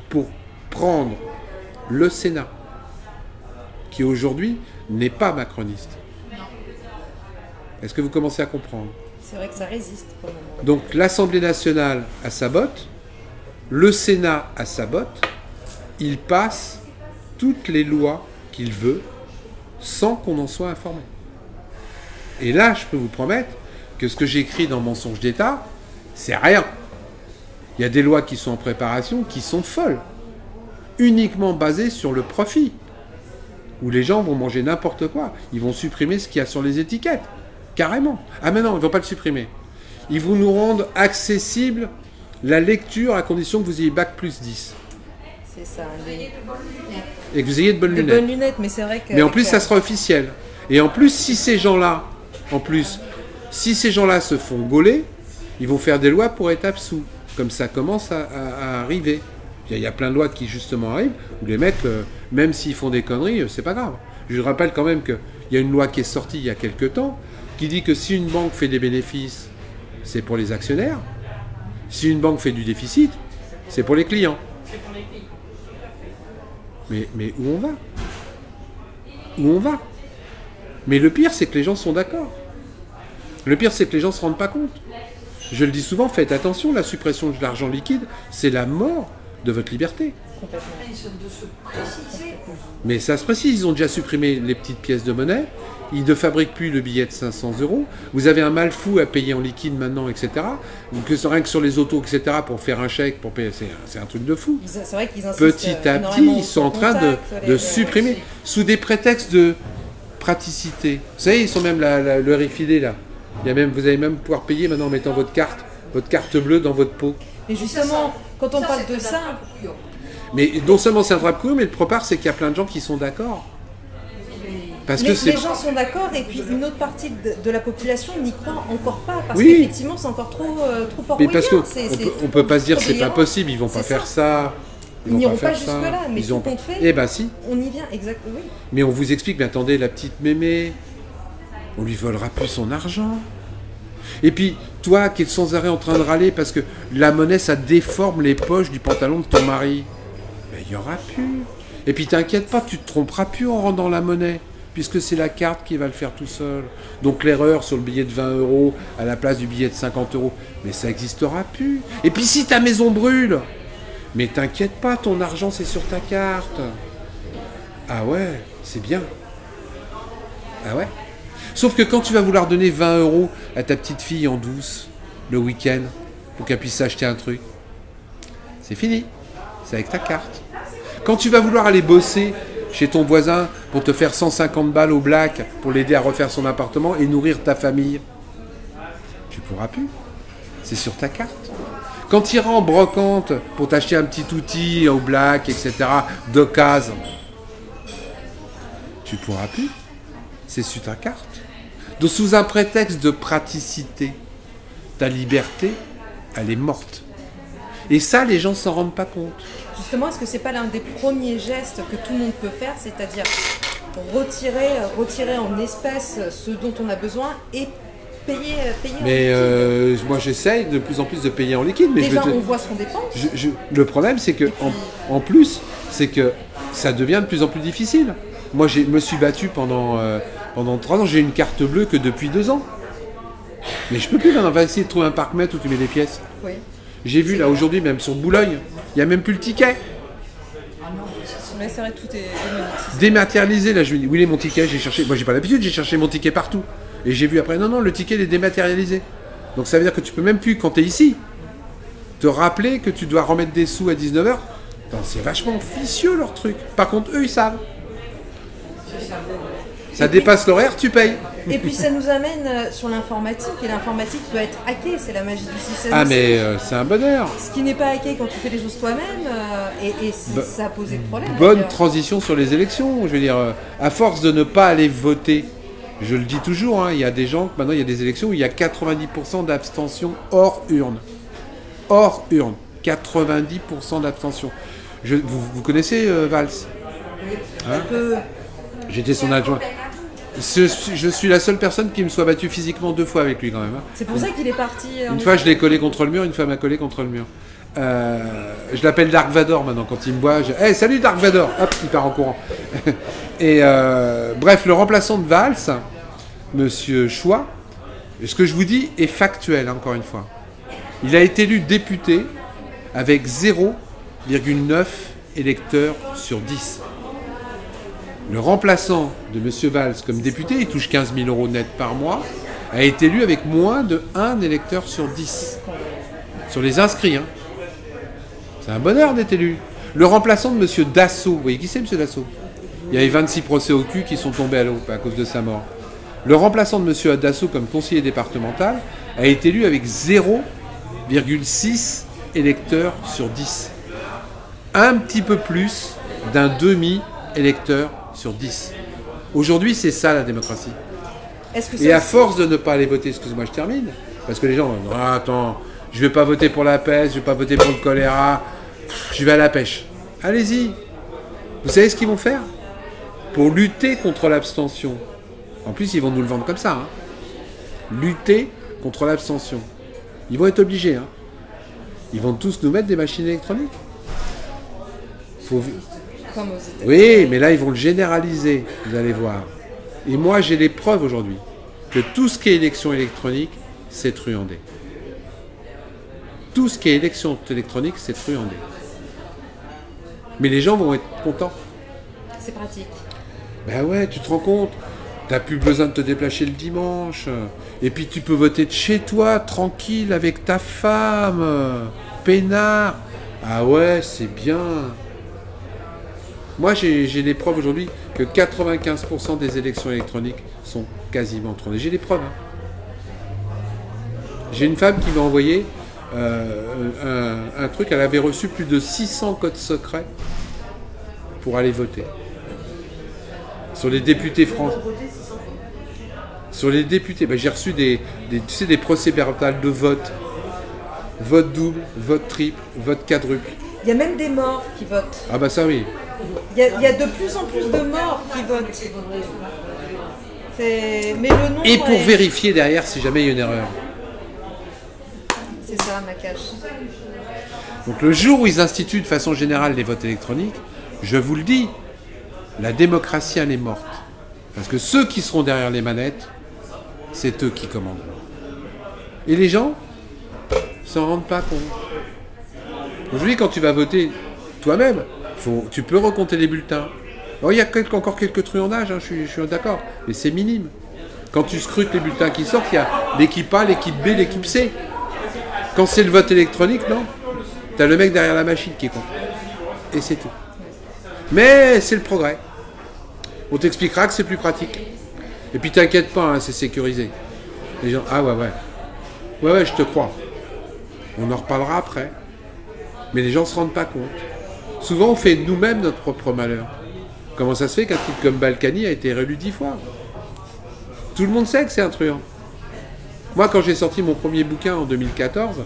pour prendre le Sénat, qui aujourd'hui n'est pas macroniste. Est-ce que vous commencez à comprendre? C'est vrai que ça résiste pour le moment. Donc l'Assemblée nationale a sa botte, le Sénat a sa botte, il passe toutes les lois qu'il veut sans qu'on en soit informé. Et là, je peux vous promettre que ce que j'écris dans Mensonge d'État, c'est rien. Il y a des lois qui sont en préparation, qui sont folles, uniquement basées sur le profit, où les gens vont manger n'importe quoi. Ils vont supprimer ce qu'il y a sur les étiquettes. Carrément. Ah mais non, ils ne vont pas le supprimer. Ils vont nous rendre accessible la lecture à condition que vous ayez bac plus 10. C'est ça. Et que vous ayez de bonnes lunettes. De bonnes lunettes, mais c'est vrai que... Mais en plus, ça sera officiel. Et en plus, si ces gens-là, se font gauler, ils vont faire des lois pour être absous. Comme ça commence à arriver. Il y a plein de lois qui justement arrivent, où les mecs, même s'ils font des conneries, c'est pas grave. Je rappelle quand même qu'il y a une loi qui est sortie il y a quelques temps, qui dit que si une banque fait des bénéfices, c'est pour les actionnaires. Si une banque fait du déficit, c'est pour les clients. Mais où on va? Où on va? Mais le pire, c'est que les gens sont d'accord. Le pire, c'est que les gens ne se rendent pas compte. Je le dis souvent, faites attention, la suppression de l'argent liquide, c'est la mort de votre liberté. Mais ça se précise, ils ont déjà supprimé les petites pièces de monnaie, ils ne fabriquent plus le billet de 500 €, vous avez un mal fou à payer en liquide maintenant, etc. Donc rien que sur les autos, etc., pour faire un chèque, pour payer, c'est un truc de fou. C'est vrai qu'ils insistent petit à petit, ils sont en train de supprimer, sous des prétextes de praticité. Vous savez, ils sont même le RFID là. Vous allez même pouvoir payer maintenant en mettant votre carte bleue dans votre pot. Et justement, quand on parle de ça... Mais non seulement c'est un drap de couillon, mais le propre, c'est qu'il y a plein de gens qui sont d'accord. Parce que Les gens sont d'accord, et puis une autre partie de la population n'y croit encore pas, parce Oui. qu'effectivement c'est encore trop Mais orwellien. parce qu'on peut pas se dire c'est pas possible, ils vont pas faire ça. Ils n'iront pas faire ça. jusque-là, mais Ils tout ont compte fait, Eh ben si. on y vient, exactement. Oui. Mais on vous explique, mais attendez, la petite mémé, on lui volera plus son argent. Et puis, toi qui es sans arrêt en train de râler parce que la monnaie, ça déforme les poches du pantalon de ton mari, ben, il n'y aura plus. Et puis, t'inquiète pas, tu te tromperas plus en rendant la monnaie, puisque c'est la carte qui va le faire tout seul. Donc, l'erreur sur le billet de 20 € à la place du billet de 50 €, mais ça n'existera plus. Et puis, si ta maison brûle, mais t'inquiète pas, ton argent, c'est sur ta carte. Ah ouais, c'est bien. Ah ouais. Sauf que quand tu vas vouloir donner 20 € à ta petite fille en douce, le week-end, pour qu'elle puisse s'acheter un truc, c'est fini. C'est avec ta carte. Quand tu vas vouloir aller bosser chez ton voisin pour te faire 150 balles au black pour l'aider à refaire son appartement et nourrir ta famille, tu pourras plus. C'est sur ta carte. Quand tu iras en brocante pour t'acheter un petit outil au black, etc., d'occasion, tu pourras plus. C'est sur ta carte. Donc sous un prétexte de praticité, ta liberté, elle est morte. Et ça, les gens ne s'en rendent pas compte. Justement, est-ce que c'est pas l'un des premiers gestes que tout le monde peut faire, c'est-à-dire retirer en espèces ce dont on a besoin et payer Mais en liquide. moi, j'essaye de plus en plus de payer en liquide. Mais Déjà, on voit ce qu'on dépense. le problème, c'est que en plus, c'est que ça devient de plus en plus difficile. Moi, je me suis battu pendant 3 ans. J'ai une carte bleue que depuis 2 ans. Mais je peux plus. Là, on va essayer de trouver un parc-mètre où tu mets des pièces. Oui. J'ai vu là aujourd'hui, même sur Boulogne, il n'y a même plus le ticket. Mais c'est vrai, tout est démonétisé. Dématérialisé, là, je me dis, où il est mon ticket? J'ai cherché. Moi, j'ai pas l'habitude, j'ai cherché mon ticket partout. Et j'ai vu après, non, le ticket il est dématérialisé. Donc ça veut dire que tu peux même plus, quand tu es ici, te rappeler que tu dois remettre des sous à 19h. C'est vachement vicieux leur truc. Par contre, eux, ils savent. Ça dépasse l'horaire, tu payes. Et puis ça nous amène sur l'informatique, et l'informatique peut être hackée, c'est la magie du système. Ah, mais c'est un bonheur. Ce qui n'est pas hacké quand tu fais les choses toi-même, et ça a posé problème. Bonne d'ailleurs. transition sur les élections. Je veux dire, à force de ne pas aller voter, je le dis toujours, hein, il y a des gens, maintenant il y a des élections où il y a 90% d'abstention hors urne. Hors urne. 90% d'abstention. Vous connaissez Valls? Hein? J'étais son adjoint. Je suis la seule personne qui me soit battue physiquement 2 fois avec lui quand même. Hein. C'est pour ça qu'il est parti. Une fois je l'ai collé contre le mur, une fois il m'a collé contre le mur. Je l'appelle Dark Vador maintenant quand il me voit. Hey, salut Dark Vador. Hop, il part en courant. Et bref, le remplaçant de Valls, Monsieur Choix, ce que je vous dis est factuel, hein, encore une fois. Il a été élu député avec 0,9 électeurs sur 10. Le remplaçant de M. Valls comme député, il touche 15 000 € net par mois, a été élu avec moins de 1 électeur sur 10. Sur les inscrits. Hein. C'est un bonheur d'être élu. Le remplaçant de M. Dassault, vous voyez qui c'est M. Dassault? Il y avait 26 procès au cul qui sont tombés à l'eau à cause de sa mort. Le remplaçant de M. Dassault comme conseiller départemental a été élu avec 0,6 électeurs sur 10. Un petit peu plus d'un demi-électeur sur 10. Aujourd'hui, c'est ça la démocratie. Et à force de ne pas aller voter, excuse-moi, je termine, parce que les gens vont dire, ah, attends, je vais pas voter pour la peste, je vais pas voter pour le choléra, je vais à la pêche. Allez-y. Vous savez ce qu'ils vont faire? Pour lutter contre l'abstention. En plus, ils vont nous le vendre comme ça. Hein. Lutter contre l'abstention. Ils vont être obligés. Hein. Ils vont tous nous mettre des machines électroniques. Comme aux États-Unis. Oui, mais là, ils vont le généraliser, vous allez voir. Et moi, j'ai les preuves aujourd'hui que tout ce qui est élection électronique, c'est truandé. Tout ce qui est élection électronique, c'est truandé. Mais les gens vont être contents. C'est pratique. Ben ouais, tu te rends compte, t'as plus besoin de te déplacer le dimanche. Et puis tu peux voter de chez toi, tranquille, avec ta femme, peinard. Ah ouais, c'est bien. Moi, j'ai les preuves aujourd'hui que 95% des élections électroniques sont quasiment truandées. J'ai les preuves. Hein. J'ai une femme qui m'a envoyé un truc, elle avait reçu plus de 600 codes secrets pour aller voter. Sur les députés français. Sur les députés, ben, j'ai reçu tu sais, des procès-verbales de vote. Vote double, vote triple, vote quadruple. Il y a même des morts qui votent. Ah bah ça oui. Il y a de plus en plus de morts qui votent. Mais le nom Et pour vérifier derrière si jamais il y a une erreur. C'est ça, ma cache. Donc le jour où ils instituent de façon générale les votes électroniques, je vous le dis, la démocratie elle est morte. Parce que ceux qui seront derrière les manettes, c'est eux qui commandent. Et les gens s'en rendent pas compte. Aujourd'hui, quand tu vas voter toi-même, tu peux recompter les bulletins. Alors, il y a encore quelques truandages, hein, je suis d'accord, mais c'est minime. Quand tu scrutes les bulletins qui sortent, il y a l'équipe A, l'équipe B, l'équipe C. Quand c'est le vote électronique, non. T'as le mec derrière la machine qui compte. Et c'est tout. Mais c'est le progrès. On t'expliquera que c'est plus pratique. Et puis t'inquiète pas, hein, c'est sécurisé. Les gens, ah ouais, je te crois. On en reparlera après. Mais les gens ne se rendent pas compte. Souvent, on fait nous-mêmes notre propre malheur. Comment ça se fait qu'un type comme Balkany a été réélu 10 fois? Tout le monde sait que c'est un truand. Moi, quand j'ai sorti mon premier bouquin en 2014,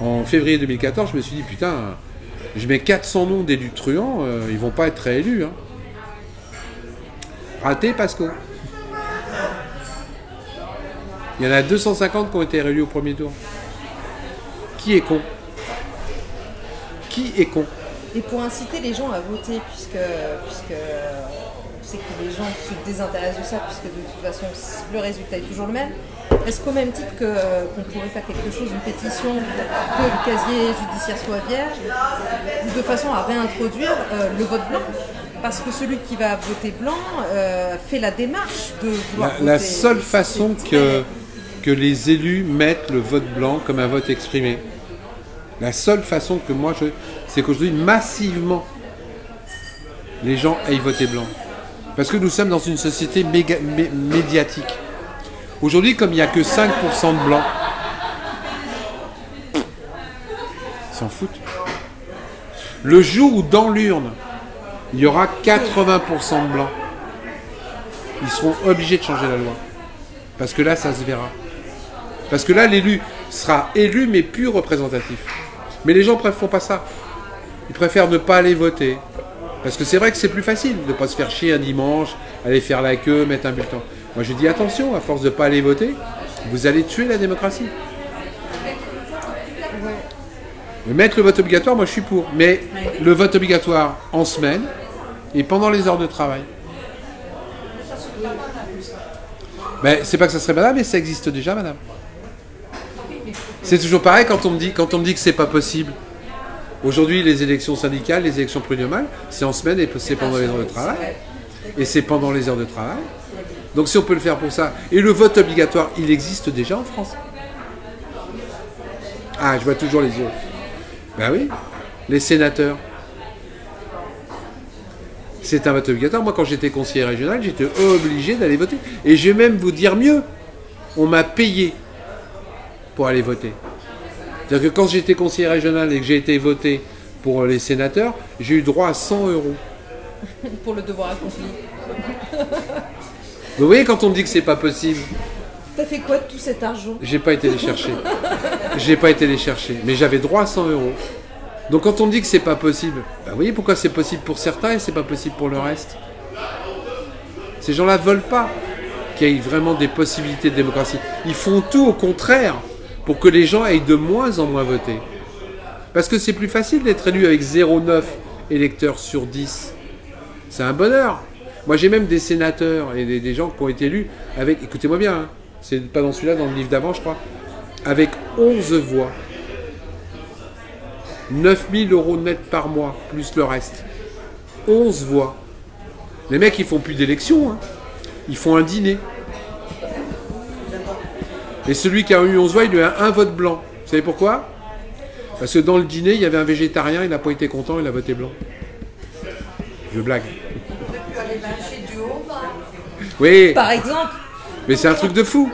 en février 2014, je me suis dit, putain, je mets 400 noms d'élus truands, ils vont pas être réélus. Hein. Raté, Pasco. Il y en a 250 qui ont été réélus au premier tour. Qui est con? Qui est con? Et pour inciter les gens à voter, puisque on sait que les gens se désintéressent de ça, puisque de toute façon le résultat est toujours le même, est-ce qu'au même titre qu'on pourrait faire quelque chose, une pétition pour que le casier judiciaire soit vierge, de façon à réintroduire le vote blanc? Parce que celui qui va voter blanc fait la démarche de vouloir voter. La seule façon que les élus mettent le vote blanc comme un vote exprimé, la seule façon que moi c'est qu'aujourd'hui massivement les gens aillent voter blanc. Parce que nous sommes dans une société médiatique. Aujourd'hui, comme il n'y a que 5% de blancs, ils s'en foutent. Le jour où dans l'urne, il y aura 80% de blancs, ils seront obligés de changer la loi. Parce que là, ça se verra. Parce que là, l'élu sera élu, mais plus représentatif. Mais les gens ne font pas ça. Ils préfèrent ne pas aller voter. Parce que c'est vrai que c'est plus facile de ne pas se faire chier un dimanche, aller faire la queue, mettre un bulletin. Moi, je dis attention, à force de ne pas aller voter, vous allez tuer la démocratie. Ouais. Mettre le vote obligatoire, moi, je suis pour. Mais le vote obligatoire en semaine et pendant les heures de travail. Ben, c'est pas que ça serait banal, mais ça existe déjà, madame. C'est toujours pareil quand on me dit que c'est pas possible. Aujourd'hui, les élections syndicales, les élections prud'homales, c'est en semaine et c'est pendant les heures de travail. Et c'est pendant les heures de travail. Donc si on peut le faire pour ça. Et le vote obligatoire, il existe déjà en France. Ah, je vois toujours les yeux. Ben oui, les sénateurs. C'est un vote obligatoire. Moi, quand j'étais conseiller régional, j'étais obligé d'aller voter. Et je vais même vous dire mieux. On m'a payé pour aller voter. C'est-à-dire que quand j'étais conseiller régional et que j'ai été voté pour les sénateurs, j'ai eu droit à 100 €. Pour le devoir accompli. Vous voyez, quand on me dit que c'est pas possible... T'as fait quoi de tout cet argent? J'ai pas été les chercher. J'ai pas été les chercher. Mais j'avais droit à 100 €. Donc quand on me dit que c'est pas possible, bah vous voyez pourquoi c'est possible pour certains et c'est pas possible pour le reste. Ces gens-là veulent pas qu'il y ait vraiment des possibilités de démocratie. Ils font tout au contraire pour que les gens aillent de moins en moins voter. Parce que c'est plus facile d'être élu avec 0,9 électeurs sur 10. C'est un bonheur. Moi j'ai même des sénateurs et des gens qui ont été élus avec, écoutez-moi bien, hein, c'est pas dans celui-là, dans le livre d'avant je crois, avec 11 voix. 9 000 € net par mois, plus le reste. 11 voix. Les mecs, ils font plus d'élections. Hein. Ils font un dîner. Et celui qui a eu 11 voix, il lui a un vote blanc. Vous savez pourquoi? Parce que dans le dîner, il y avait un végétarien, il n'a pas été content, il a voté blanc. Je blague. Oui. Par exemple. Mais c'est un truc de fou.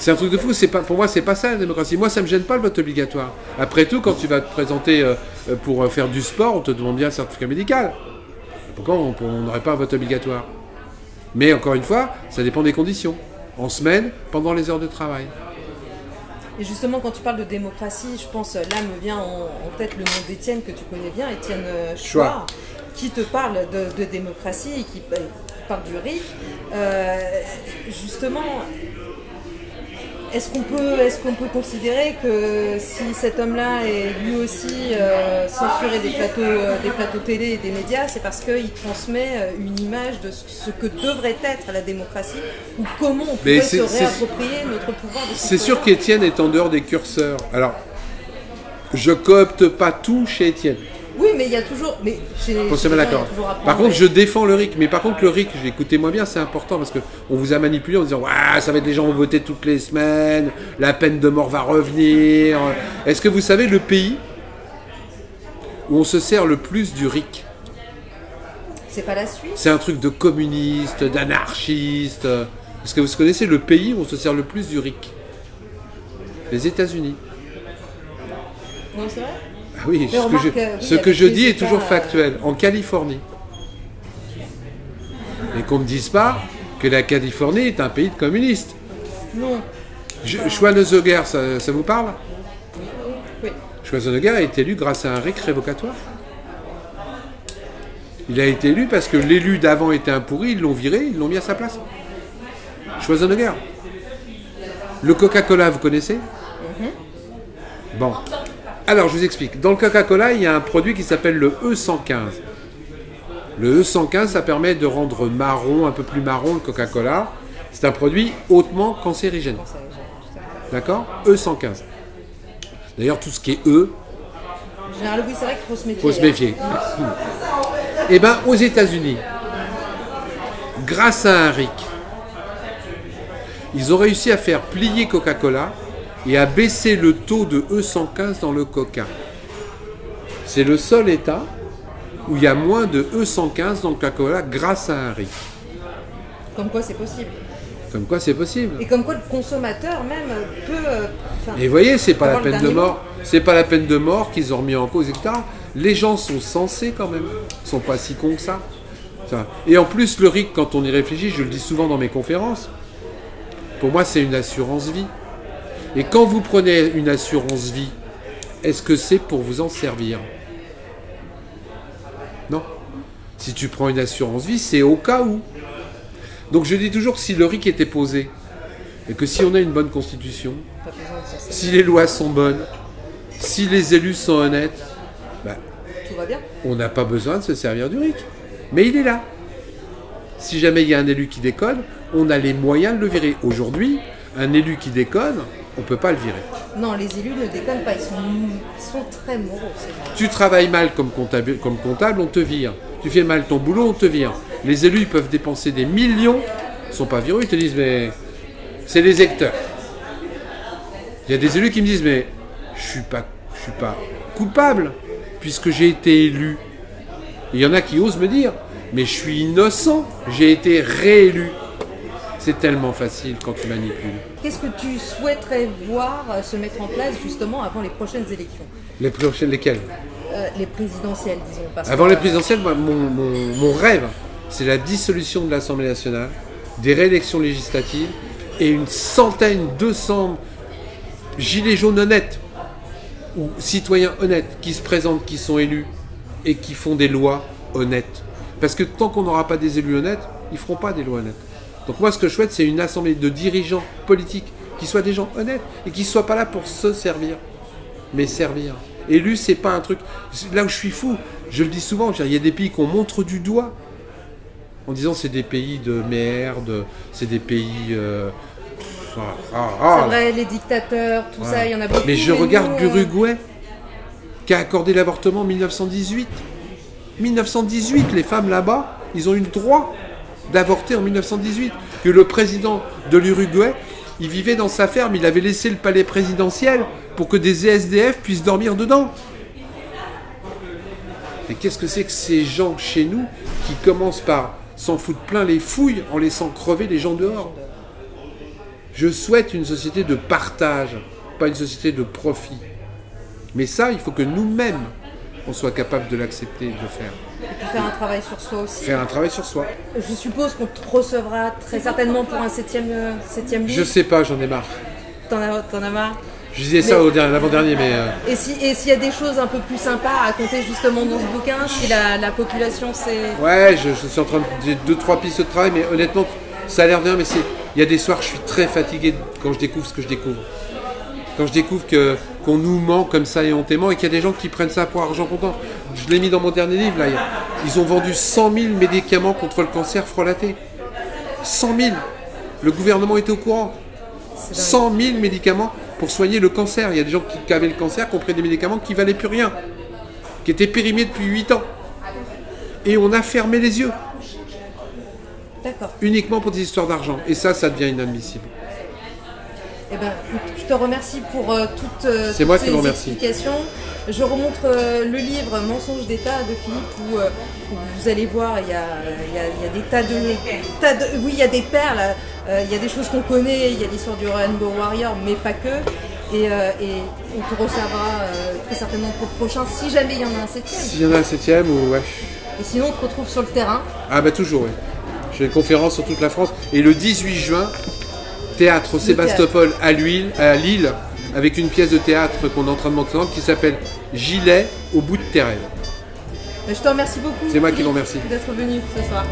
C'est un truc de fou. Pour moi, c'est pas ça la démocratie. Moi, ça me gêne pas le vote obligatoire. Après tout, quand tu vas te présenter pour faire du sport, on te demande bien un certificat médical. Pourquoi on n'aurait pas un vote obligatoire? Mais encore une fois, ça dépend des conditions. En semaine, pendant les heures de travail. Et justement, quand tu parles de démocratie, je pense, là me vient en tête le nom d'Étienne que tu connais bien, Étienne Chouard, qui te parle de démocratie et qui parle du RIC. Justement, est-ce qu'on peut considérer que si cet homme-là est lui aussi censuré des plateaux télé et des médias, c'est parce qu'il transmet une image de ce que devrait être la démocratie, ou comment on pourrait se réapproprier notre pouvoir de citoyen? C'est sûr qu'Étienne est en dehors des curseurs. Alors, je coopte pas tout chez Étienne. Oui, mais il y a toujours. Mais Par contre, je défends le RIC. Mais par contre, le RIC, écoutez-moi bien, c'est important parce qu'on vous a manipulé en disant ouais, ça va être les gens vont voter toutes les semaines, la peine de mort va revenir. Est-ce que vous savez le pays où on se sert le plus du RIC? C'est pas la Suisse? C'est un truc de communiste, d'anarchiste. Est-ce que vous connaissez le pays où on se sert le plus du RIC? Les États-Unis. Non, c'est vrai? Ah oui, ce que je dis est toujours factuel. En Californie. Et qu'on ne me dise pas que la Californie est un pays de communistes. Non. Schwarzenegger, ça vous parle? Oui. Schwarzenegger a été élu grâce à un RIC révocatoire. Il a été élu parce que l'élu d'avant était un pourri, ils l'ont viré, ils l'ont mis à sa place. Schwarzenegger. Le Coca-Cola, vous connaissez? Bon. Alors, je vous explique. Dans le Coca-Cola, il y a un produit qui s'appelle le E115. Le E115, ça permet de rendre marron, un peu plus marron, le Coca-Cola. C'est un produit hautement cancérigène. D'accord? E115. D'ailleurs, tout ce qui est E... En général, oui, c'est vrai qu'il faut se méfier. Il faut se méfier. Eh bien, aux États-Unis, grâce à un RIC, ils ont réussi à faire plier Coca-Cola et à baisser le taux de E115 dans le Coca. C'est le seul État où il y a moins de E115 dans le Coca-Cola grâce à un RIC. Comme quoi c'est possible. Comme quoi c'est possible. Et comme quoi le consommateur même peut... et vous voyez, c'est pas la peine de mort. C'est pas la peine de mort qu'ils ont remis en cause, etc. Les gens sont censés quand même. Ils sont pas si cons que ça. Et en plus, le RIC, quand on y réfléchit, je le dis souvent dans mes conférences, pour moi c'est une assurance vie. Et quand vous prenez une assurance vie, est-ce que c'est pour vous en servir? Non. Si tu prends une assurance vie, c'est au cas où. Donc je dis toujours que si le RIC était posé, et que si on a une bonne constitution, si les lois sont bonnes, si les élus sont honnêtes, ben, tout va bien. On n'a pas besoin de se servir du RIC. Mais il est là. Si jamais il y a un élu qui déconne, on a les moyens de le virer. Aujourd'hui, un élu qui déconne, on ne peut pas le virer. Non, les élus ne déconnent pas, ils sont très moraux. Tu travailles mal comme comptable, on te vire. Tu fais mal ton boulot, on te vire. Les élus, ils peuvent dépenser des millions, ils ne sont pas virés, ils te disent, mais c'est les électeurs. Il y a des élus qui me disent, mais je suis pas coupable, puisque j'ai été élu. Il y en a qui osent me dire, mais je suis innocent, j'ai été réélu. C'est tellement facile quand tu manipules. Qu'est-ce que tu souhaiterais voir se mettre en place justement avant les prochaines élections? Les prochaines lesquelles? Les présidentielles, disons. Avant les présidentielles, mon rêve, c'est la dissolution de l'Assemblée nationale, des réélections législatives et une centaine, 200 gilets jaunes honnêtes ou citoyens honnêtes qui se présentent, qui sont élus et qui font des lois honnêtes. Parce que tant qu'on n'aura pas des élus honnêtes, ils ne feront pas des lois honnêtes. Donc moi, ce que je souhaite, c'est une assemblée de dirigeants politiques qui soient des gens honnêtes et qui ne soient pas là pour se servir, mais servir. Élu, c'est pas un truc... Là où je suis fou, je le dis souvent, il y a des pays qu'on montre du doigt en disant c'est des pays de merde, c'est des pays... C'est vrai, les dictateurs, tout ça, il y en a beaucoup. Mais je regarde l'Uruguay, qui a accordé l'avortement en 1918. 1918, les femmes là-bas, ils ont eu le droit d'avorter en 1918. Que le président de l'Uruguay, il vivait dans sa ferme, il avait laissé le palais présidentiel pour que des SDF puissent dormir dedans. Mais qu'est-ce que c'est que ces gens chez nous qui commencent par s'en foutre plein les fouilles en laissant crever les gens dehors? Je souhaite une société de partage, pas une société de profit. Mais ça, il faut que nous-mêmes, on soit capable de l'accepter et de le faire. Et puis faire un travail sur soi aussi. Faire un travail sur soi. Je suppose qu'on te recevra très certainement pour un septième livre. Je sais pas, j'en ai marre. T'en as marre? Je disais ça l'avant-dernier, mais... Et s'il y a des choses un peu plus sympas à raconter justement dans ce bouquin, si la population c'est... Ouais, je suis en train de 2-3 pistes de travail, mais honnêtement, ça a l'air bien, mais il y a des soirs, je suis très fatigué quand je découvre ce que je découvre. Quand je découvre qu'on nous ment comme ça éhontément et qu'il y a des gens qui prennent ça pour argent comptant. Je l'ai mis dans mon dernier livre, là. Ils ont vendu 100 000 médicaments contre le cancer frelaté. 100 000. Le gouvernement était au courant. 100 000 médicaments pour soigner le cancer. Il y a des gens qui avaient le cancer, qui ont pris des médicaments qui ne valaient plus rien, qui étaient périmés depuis 8 ans. Et on a fermé les yeux. D'accord. Uniquement pour des histoires d'argent. Et ça devient inadmissible. Eh ben, je te remercie pour toutes C'est moi qui ces vous remercie. explications. Je remontre le livre Mensonges d'État de Philippe où vous allez voir, il y a des tas de... Oui, il y a des perles, il y a des choses qu'on connaît, il y a l'histoire du Rainbow Warrior, mais pas que. Et on te recevra très certainement pour le prochain, si jamais il y en a un septième. S'il y en a un septième, ou ouais. Et sinon, on te retrouve sur le terrain. Ah bah toujours, oui. J'ai une conférence sur toute la France. Et le 18 juin, théâtre au Sébastopol à Lille, avec une pièce de théâtre qu'on est en train de monter qui s'appelle Gilet au bout de tes rêves. Je te remercie beaucoup. C'est moi qui vous remercie. D'être venu ce soir.